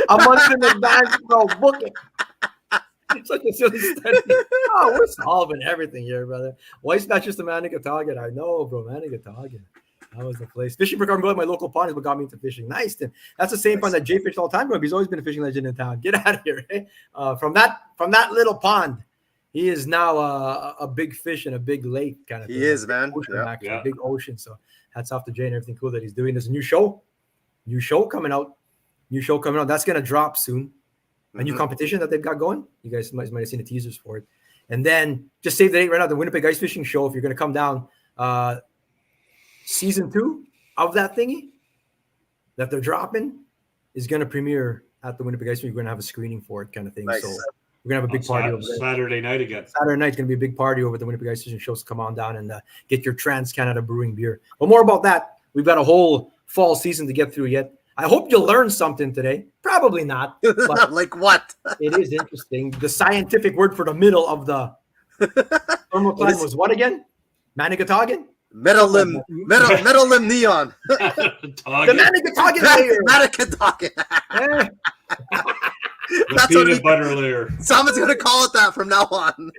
[SPEAKER 3] A month in advance, bro. Book it. Such a silly study. Oh, we're solving everything here, brother. Why is not just the Manigatog? I know, bro. Manigatog. That was the place. Fishing for carbon, my local pond is what got me into fishing. Nice, Tim. That's the same pond that Jay fished all the time. Bro. He's always been a fishing legend in town. Get out of here, eh? From that little pond, he is now a big fish in a big lake kind of thing.
[SPEAKER 1] He is, man.
[SPEAKER 3] Ocean, big ocean. So hats off to Jay and everything cool that he's doing. There's a new show coming out. That's gonna drop soon. A new competition that they've got going. You guys might have seen the teasers for it. And then just save the date right now. The Winnipeg Ice Fishing Show. If you're gonna come down, season 2 of that thingy that they're dropping is gonna premiere at the Winnipeg Ice Fishing. We're gonna have a screening for it, kind of thing. Nice. So we're gonna have a big party over there.
[SPEAKER 2] Saturday night again.
[SPEAKER 3] Saturday night's gonna be a big party over at the Winnipeg Ice Fishing Show. So come on down and get your Trans Canada Brewing beer. But more about that. We've got a whole fall season to get through yet. I hope you learned something today. Probably not. But
[SPEAKER 1] like what?
[SPEAKER 3] It is interesting. The scientific word for the middle of the thermocline was what again? Manigatogin?
[SPEAKER 1] Metal limb neon.
[SPEAKER 3] The Manigatogin layer.
[SPEAKER 1] Manigatogin.
[SPEAKER 2] That's peanut butter layer.
[SPEAKER 1] Someone's gonna call it that from now on.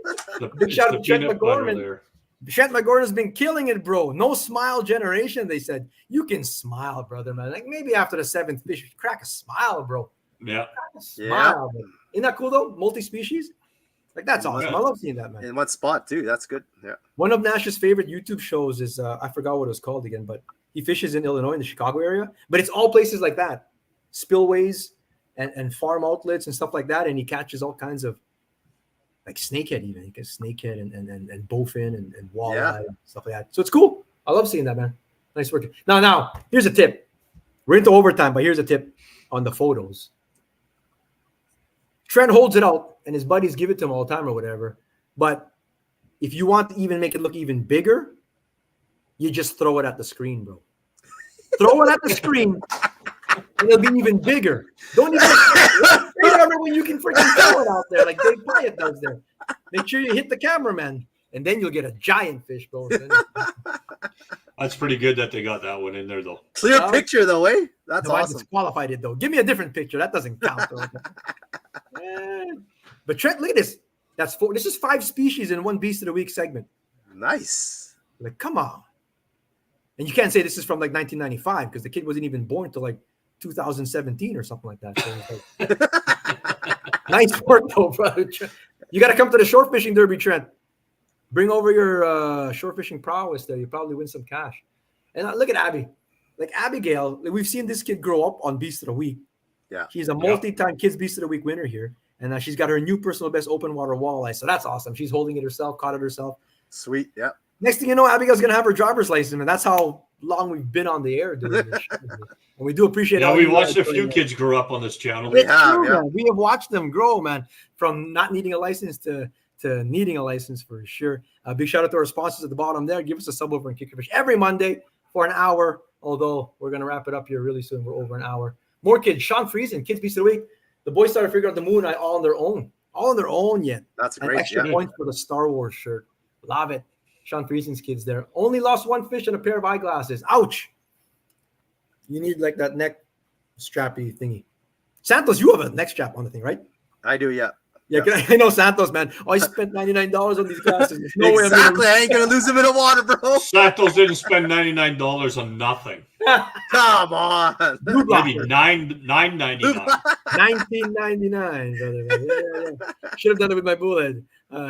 [SPEAKER 3] Big shout out to Chuck McGorman. Trent McGordon's been killing it, bro. No smile generation, they said. You can smile, brother, man. Like maybe after the 7th fish, crack a smile, bro.
[SPEAKER 2] Yeah.
[SPEAKER 3] Crack a smile, bro. Isn't that cool, though? Multi-species? Like, that's awesome.
[SPEAKER 2] Yeah.
[SPEAKER 3] I love seeing that, man.
[SPEAKER 1] In one spot, too. That's good. Yeah.
[SPEAKER 3] One of Nash's favorite YouTube shows is, I forgot what it was called again, but he fishes in Illinois, in the Chicago area. But it's all places like that. Spillways and farm outlets and stuff like that. And he catches all kinds of, like snakehead even. He gets snakehead and bowfin and walleye and stuff like that. So it's cool. I love seeing that, man. Nice work. Now, here's a tip. We're into overtime, but here's a tip on the photos. Trent holds it out, and his buddies give it to him all the time or whatever. But if you want to even make it look even bigger, you just throw it at the screen, bro. Throw it at the screen, and it'll be even bigger. Don't even remember when you can freaking throw it out there like Dave Pyatt does there. Make sure you hit the cameraman, and then you'll get a giant fish, bro.
[SPEAKER 2] That's pretty good that they got that one in there, though.
[SPEAKER 1] Clear picture, though, eh? That's
[SPEAKER 3] I
[SPEAKER 1] awesome.
[SPEAKER 3] disqualified it, though. Give me a different picture. That doesn't count. But Trent, look at this. This is 5 species in one Beast of the Week segment.
[SPEAKER 1] Nice.
[SPEAKER 3] Like, come on. And you can't say this is from like 1995 because the kid wasn't even born till like 2017 or something like that. So like, nice work, though, brother. You got to come to the short fishing derby, Trent. Bring over your short fishing prowess there. You probably win some cash. And look at Abby. Like Abigail, we've seen this kid grow up on Beast of the Week.
[SPEAKER 1] Yeah.
[SPEAKER 3] She's a multi-time Kids Beast of the Week winner here. And she's got her new personal best open water walleye. So that's awesome. She's holding it herself, caught it herself.
[SPEAKER 1] Sweet. Yeah.
[SPEAKER 3] Next thing you know, Abigail's going to have her driver's license. And that's how long we've been on the air doing this shit. And we do appreciate it.
[SPEAKER 2] Yeah, we watched a few kids grow up on this channel.
[SPEAKER 3] We have watched them grow, man, from not needing a license to needing a license for sure. Big shout out to our sponsors at the bottom there. Give us a sub over and Kick Your Fish every Monday for an hour. Although we're going to wrap it up here really soon. We're over an hour. More kids. Sean Friesen, Kids Beast of the Week. The boys started figuring out the moon eye all on their own. All on their own yet.
[SPEAKER 1] That's
[SPEAKER 3] and
[SPEAKER 1] great.
[SPEAKER 3] Extra points for the Star Wars shirt. Love it. Sean Friesen's kids there. Only lost 1 fish and a pair of eyeglasses. Ouch. You need like that neck strappy thingy. Santos, you have a neck strap on the thing, right?
[SPEAKER 1] I do, yeah.
[SPEAKER 3] Yeah, I know Santos, man. Oh, I spent $99 on these glasses. There's no
[SPEAKER 1] exactly. I ain't going to lose them in the water, bro.
[SPEAKER 2] Santos didn't spend $99 on nothing.
[SPEAKER 1] Come on.
[SPEAKER 2] Maybe $9.99.
[SPEAKER 3] $19.99, brother. Yeah. Should have done it with my bullhead.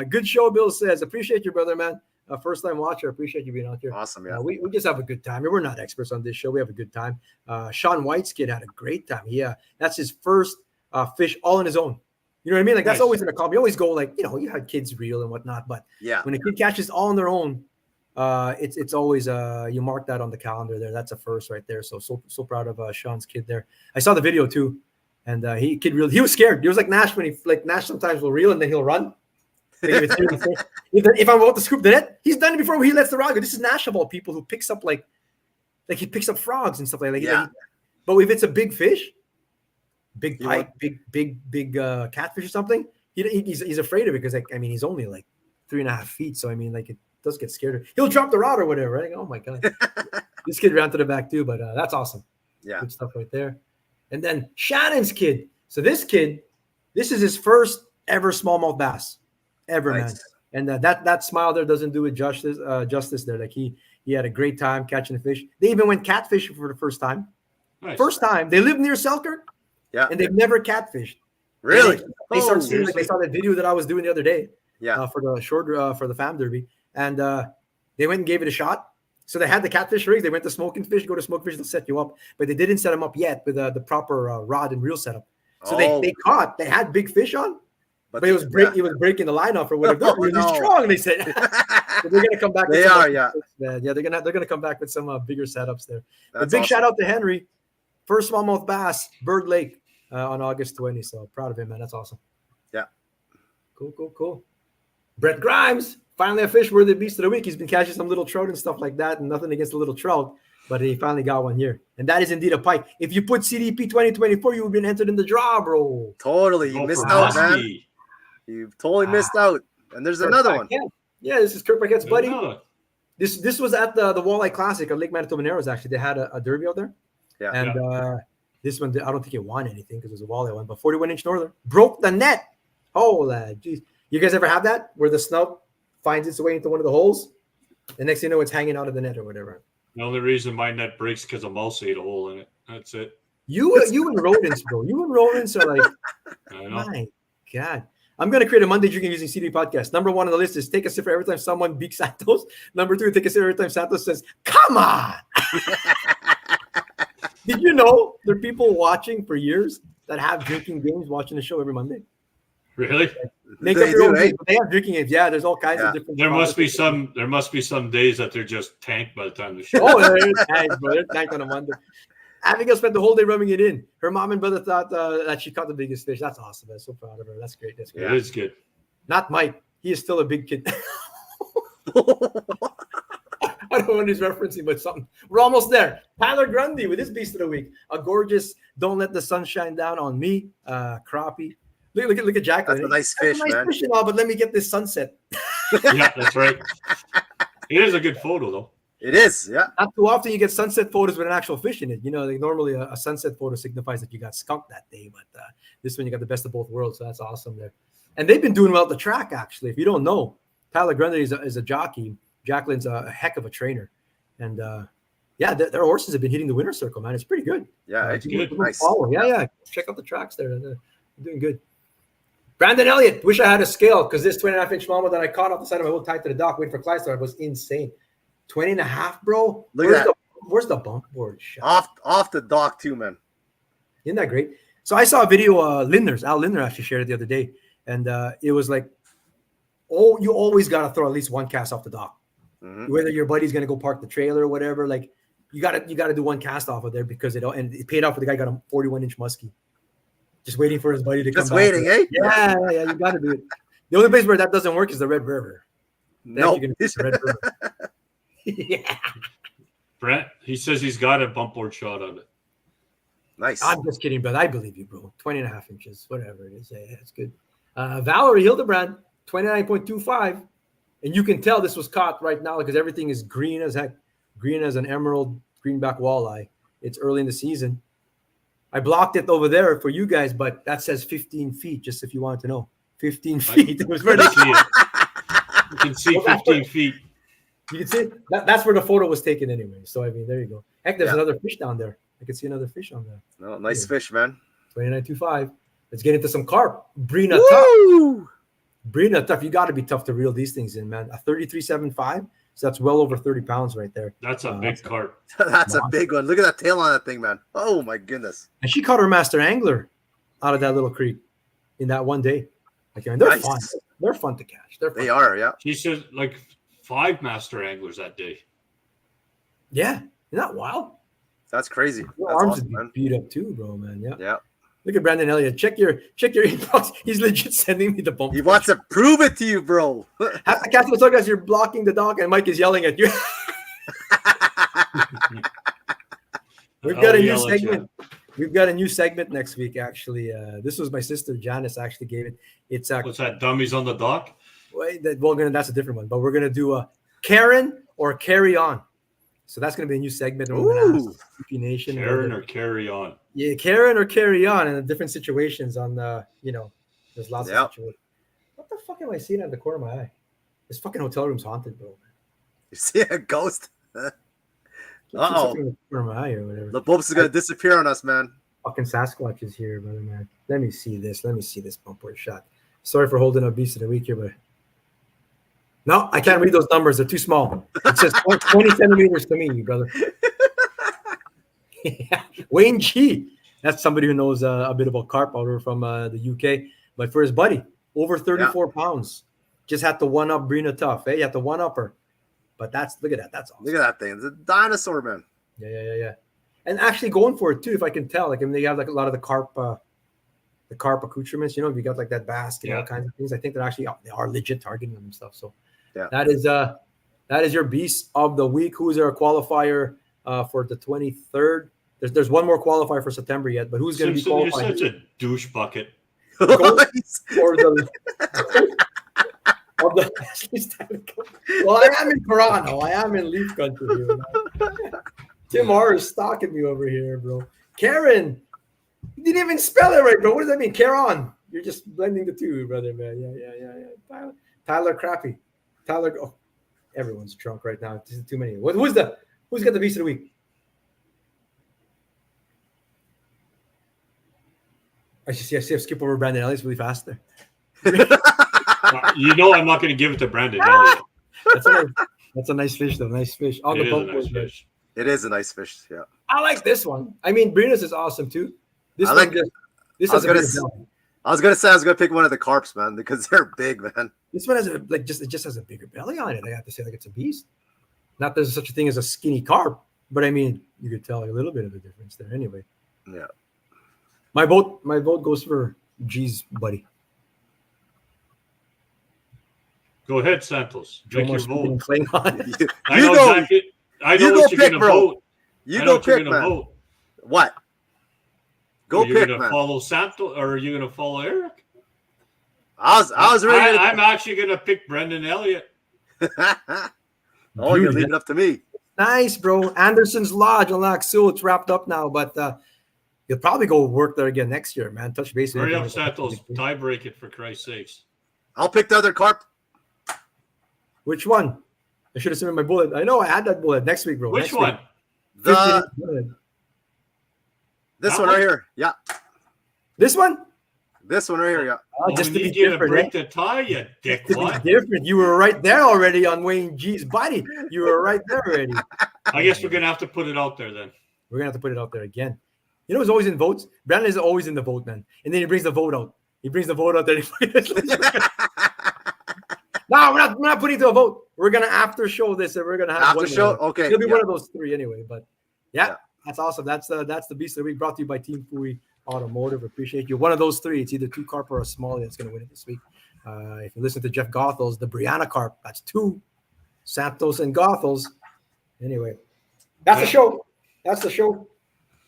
[SPEAKER 3] Good show, Bill says. Appreciate you, brother, man. First time watcher. Appreciate you being out here.
[SPEAKER 1] Awesome, yeah.
[SPEAKER 3] We just have a good time. We're not experts on this show. We have a good time. Sean White's kid had a great time. That's his first fish all on his own. You know what I mean? Like that's always in a call. You always go like, you had kids reel and whatnot, but when a kid catches all on their own, it's always you mark that on the calendar there. That's a first right there. So proud of Sean's kid there. I saw the video too, and he was scared. He was like Nash when Nash sometimes will reel and then he'll run. If I'm about to scoop the net, he's done it before. He lets the rod go. This is Nash of all people who picks up like he picks up frogs and stuff like that. But if it's a big fish. Big pike, big catfish or something. He's afraid of it because he's only like 3.5 feet. So it does get scared. He'll drop the rod or whatever. Right? Oh my god, this kid ran to the back too. But that's awesome. Yeah, good stuff right there. And then Shannon's kid. So this kid, this is his first ever smallmouth bass ever, man. And that smile there doesn't do it justice there. Like he had a great time catching the fish. They even went catfishing for the first time. Nice. First time. They live near Selkirk. Yeah, and they've never catfished.
[SPEAKER 1] They
[SPEAKER 3] started seeing they saw that video that I was doing the other day. For the short for the Fam Derby, and they went and gave it a shot. So they had the catfish rigs. They went to Smoking Fish. Go to Smoking Fish, they'll set you up, but they didn't set them up yet with the proper rod and reel setup. So they had big fish on, but it was breaking the line off or whatever. He's strong. They said so they're gonna come back. They're gonna come back with some bigger setups there. A big shout out to Henry. First smallmouth bass, Bird Lake, on August 20. So proud of him, man. That's awesome. Yeah. Cool. Brett Grimes, finally a fish worthy Beast of the Week. He's been catching some little trout and stuff like that, and nothing against the little trout, but he finally got one here. And that is indeed a pike. If you put CDP 2024, you would have been entered in the draw, bro.
[SPEAKER 1] Totally. You missed out, man. You totally missed out. And there's another one.
[SPEAKER 3] Yeah, this is Kirk Paquette's buddy. This was at the Walleye Classic at Lake Manitoba Narrows, actually. They had a derby out there. Yeah. And this one, I don't think it won anything because it was a walleye one, but 41-inch northern broke the net. Oh, jeez. You guys ever have that where the snub finds its way into one of the holes? The next thing you know, it's hanging out of the net or whatever.
[SPEAKER 2] The only reason my net breaks because a mouse ate a hole in it. That's it.
[SPEAKER 3] You and rodents, bro. You and rodents are like,
[SPEAKER 2] I know.
[SPEAKER 3] my God. I'm going to create a Monday Drinking Using CD podcast. Number 1 on the list is take a sip every time someone beats Santos. Number 2, take a sip every time Santos says, come on. Did you know there are people watching for years that have drinking games watching the show every Monday?
[SPEAKER 2] Really?
[SPEAKER 3] Make up your own games. They have drinking games. Yeah, there's all kinds of different.
[SPEAKER 2] There must be some days that they're just tanked by the time the show.
[SPEAKER 3] Oh, they're tanked, bro. They're tanked on a Monday. Abigail spent the whole day rubbing it in. Her mom and brother thought that she caught the biggest fish. That's awesome. I'm so proud of her. That's great. That's great.
[SPEAKER 2] It is good.
[SPEAKER 3] Not Mike. He is still a big kid. I don't know what he's referencing, but something. We're almost there. Tyler Grundy with his beast of the week. A gorgeous, don't let the sun shine down on me. Crappie. Look at Jacqueline.
[SPEAKER 1] That's a nice fish, man.
[SPEAKER 3] Fish and all, but let me get this sunset.
[SPEAKER 2] Yeah, that's right. It is a good photo, though.
[SPEAKER 1] It is, yeah.
[SPEAKER 3] Not too often you get sunset photos with an actual fish in it. You know, normally a sunset photo signifies that you got skunked that day, but this one you got the best of both worlds, so that's awesome there. And they've been doing well at the track, actually. If you don't know, Tyler Grundy is a jockey. Jacqueline's a heck of a trainer. And, their horses have been hitting the winner's circle, man. It's pretty good.
[SPEAKER 1] Yeah, it's
[SPEAKER 2] good.
[SPEAKER 1] Nice.
[SPEAKER 3] Yeah. Check out the tracks there. They're doing good. Brandon Elliott, wish I had a scale because this 20.5-inch mama that I caught off the side of my boat tied to the dock waiting for Clydesdale was insane. 20.5, bro.
[SPEAKER 1] Look at that.
[SPEAKER 3] Where's the bump board shot?
[SPEAKER 1] Off the dock too, man.
[SPEAKER 3] Isn't that great? So I saw a video. Al Lindner actually shared it the other day, and it was like, oh, you always got to throw at least one cast off the dock, whether your buddy's gonna go park the trailer or whatever. Like you gotta do one cast off of there because it paid off for the guy got a 41-inch muskie, just waiting for his buddy to come.
[SPEAKER 1] Just waiting, eh?
[SPEAKER 3] Yeah, you got to do it. The only place where that doesn't work is the Red River.
[SPEAKER 1] No,
[SPEAKER 3] the Red River. Yeah.
[SPEAKER 2] Brent, he says he's got a bump board shot of it.
[SPEAKER 1] Nice.
[SPEAKER 3] I'm just kidding, but I believe you, bro. 20.5 inches, whatever it is. Yeah, it's good. Valerie Hildebrand, 29.25. And you can tell this was caught right now because everything is green as heck. Green as an emerald greenback walleye. It's early in the season. I blocked it over there for you guys, but that says 15 feet, just if you wanted to know. 15 feet. It was very
[SPEAKER 2] You can see 15 feet.
[SPEAKER 3] You can see it. That's where the photo was taken anyway. So, I mean, there you go. Heck, there's another fish down there. I can see another fish on there.
[SPEAKER 1] No, nice fish, man.
[SPEAKER 3] 29.25. Let's get into some carp. Brina Tough. Brina Tough. You got to be tough to reel these things in, man. A 33.75. So that's well over 30 pounds right there.
[SPEAKER 2] That's a big carp.
[SPEAKER 1] That's a big one. Look at that tail on that thing, man. Oh, my goodness.
[SPEAKER 3] And she caught her master angler out of that little creek in that one day. Like, I mean, they're fun. They're fun to catch.
[SPEAKER 1] They are, yeah.
[SPEAKER 2] She said like 5 master anglers that day.
[SPEAKER 3] Yeah. Isn't that wild?
[SPEAKER 1] That's crazy.
[SPEAKER 3] Your
[SPEAKER 1] That's
[SPEAKER 3] arms
[SPEAKER 1] awesome,
[SPEAKER 3] would be beat up too, bro, man. Yeah.
[SPEAKER 1] Yeah.
[SPEAKER 3] Look at Brandon Elliott. Check your inbox. He's legit sending me the bump.
[SPEAKER 1] He wants to prove it to you, bro.
[SPEAKER 3] Half the cast of the guys, you're blocking the dock, and Mike is yelling at you. We've got a new segment. We've got a new segment next week. Actually, this was my sister Janice actually gave it. It's
[SPEAKER 2] what's that? Dummies on the dock.
[SPEAKER 3] That's a different one. But we're gonna do Karen or Carry On. So that's gonna be a new segment. And we're gonna ask CP Nation.
[SPEAKER 2] Karen or Carry On.
[SPEAKER 3] Yeah, Karen or Carry On in the different situations. On there's lots of situations. What the fuck am I seeing out the corner of my eye? This fucking hotel room's haunted, bro.
[SPEAKER 1] You see a ghost? Uh-oh. The bulbs is going to disappear on us, man.
[SPEAKER 3] Fucking Sasquatch is here, brother, man. Let me see this bump board shot. Sorry for holding up Beast of the Week here, but no, I can't read those numbers. They're too small. It says 20 centimeters to me, brother. Yeah. Wayne G. That's somebody who knows a bit about carp over from the UK. But for his buddy, over 34 pounds. Just had to one-up Brina Tough. You have to one-up her. But look at that. That's awesome.
[SPEAKER 1] Look at that thing. It's a dinosaur, man.
[SPEAKER 3] Yeah. And actually going for it too, if I can tell. Like, I mean, they have like a lot of the carp accoutrements. You know, if you got like that basket, all kinds of things. I think they are legit targeting them and stuff. So that is your beast of the week. Who's our qualifier for the 23rd? There's one more qualifier for September yet, but who's going to be qualifying?
[SPEAKER 2] You're such a douche bucket.
[SPEAKER 3] Or the well, I am in Toronto. I am in Leaf Country here. Tim R is stalking me over here, bro. Karen, you didn't even spell it right, bro. What does that mean? Karen. You're just blending the two, brother, man. Yeah. Tyler Crappy. Tyler. Oh, Everyone's drunk right now. This is too many. Who's got the beast of the week? I see I skip over Brandon Elliott's really fast there.
[SPEAKER 2] You know I'm not going to give it to Brandon Elliott.
[SPEAKER 3] That's a nice fish, though. Nice fish.
[SPEAKER 2] It is a nice fish.
[SPEAKER 1] It is a nice fish. Yeah.
[SPEAKER 3] I like this one. I mean, Brenus is awesome too. This
[SPEAKER 1] I
[SPEAKER 3] one
[SPEAKER 1] like.
[SPEAKER 3] this
[SPEAKER 1] I was
[SPEAKER 3] has a
[SPEAKER 1] gonna.
[SPEAKER 3] bigger belly.
[SPEAKER 1] I was gonna say I was gonna pick one of the carps, man, because they're big, man.
[SPEAKER 3] This one has it just has a bigger belly on it. I have to say, like, it's a beast. Not there's such a thing as a skinny carp, but I mean, you could tell a little bit of a difference there. Anyway.
[SPEAKER 1] Yeah.
[SPEAKER 3] My vote goes for G's buddy.
[SPEAKER 2] Go ahead, Santos. Drink your vote.
[SPEAKER 1] I know
[SPEAKER 2] what you're going to vote.
[SPEAKER 1] You go pick, man. What? Go pick, man. Are you going to
[SPEAKER 2] follow Santos or are you going to follow Eric?
[SPEAKER 1] I was ready.
[SPEAKER 2] I'm actually going to pick Brendan Elliott.
[SPEAKER 1] Oh, you're leaving it up to me.
[SPEAKER 3] Nice, bro. Anderson's Lodge on Lac Seul. It's wrapped up now, but you'll probably go work there again next year, man. Touch base.
[SPEAKER 2] Hurry up, Santos. Tie break it, for Christ's sakes.
[SPEAKER 1] I'll pick the other carp.
[SPEAKER 3] Which one? I should have sent my bullet. I know I had that bullet next week, bro.
[SPEAKER 2] Which one?
[SPEAKER 1] This one right here. Yeah.
[SPEAKER 3] This one?
[SPEAKER 1] This one right here. Yeah.
[SPEAKER 3] Just to be
[SPEAKER 2] different.
[SPEAKER 3] To break
[SPEAKER 2] the tie, you dick.
[SPEAKER 3] What? Different. You were right there already on Wayne G's body. You were right there already.
[SPEAKER 2] I guess we're gonna have to put it out there then.
[SPEAKER 3] We're gonna have to put it out there again. You know who's always in votes? Brandon is always in the vote, man. And then he brings the vote out. He brings the vote out there. No, we're not putting it to a vote. We're gonna after show this, and we're gonna have
[SPEAKER 1] after show. Okay,
[SPEAKER 3] it'll be one of those three anyway. But yeah, that's awesome. That's the beast of the week, brought to you by Team Fui Automotive. Appreciate you. One of those three. It's either two carp or a smallie that's gonna win it this week. If you listen to Jeff Goethals, the Brianna carp, that's two. Santos and Goethals. Anyway, that's the show. That's the show.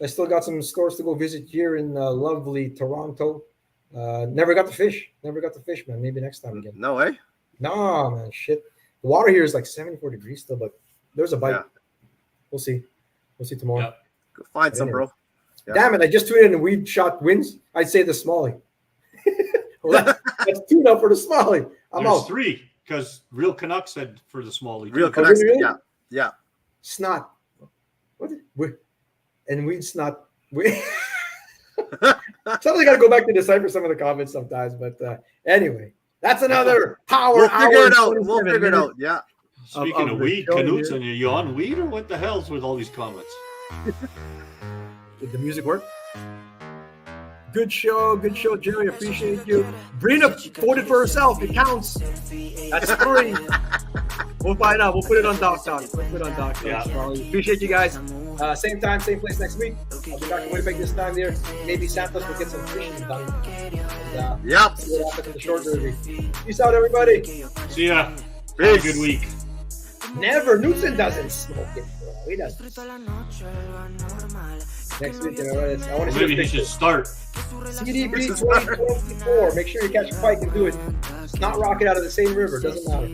[SPEAKER 3] I still got some stores to go visit here in lovely Toronto. Never got to fish, man. Maybe next time again.
[SPEAKER 1] No way.
[SPEAKER 3] No, man, shit. The water here is like 74 degrees still, but there's a bite. Yeah. We'll see tomorrow. Yeah.
[SPEAKER 1] Go find some, bro.
[SPEAKER 3] Yeah. Damn it, I just tweeted and weed shot wins. I'd say the smallie. Well, that's two now for the smallie.
[SPEAKER 2] There's out. Three, because Real Canuck said for the smallie.
[SPEAKER 1] Real Canuck, yeah.
[SPEAKER 3] Snot. What? And weed snot. Somebody got to go back to decipher some of the comments sometimes, but anyway. That's another power.
[SPEAKER 1] We'll figure it out. We'll figure it out. Yeah.
[SPEAKER 2] Speaking of weed, Knutson, are you on weed or what the hell's with all these comments?
[SPEAKER 3] Did the music work? Good show, Jerry. Appreciate you. Brina voted for herself. It counts. That's 3. We'll find out. We'll put it on Doc Talk. Yeah. Appreciate you guys. Same time, same place next week. I'll be back to Winnipeg this time there. Maybe Santos will get some fishing done. And,
[SPEAKER 1] yep.
[SPEAKER 3] See what happens in the short derby. Peace out, everybody.
[SPEAKER 2] See ya. Have a good week.
[SPEAKER 3] Never. Knutson doesn't smoke it, bro. He doesn't. Next week, I want to see.
[SPEAKER 2] Maybe he should start.
[SPEAKER 3] CDP 2024. Make sure you catch a pike and do it. Not rock it out of the same river. Doesn't matter.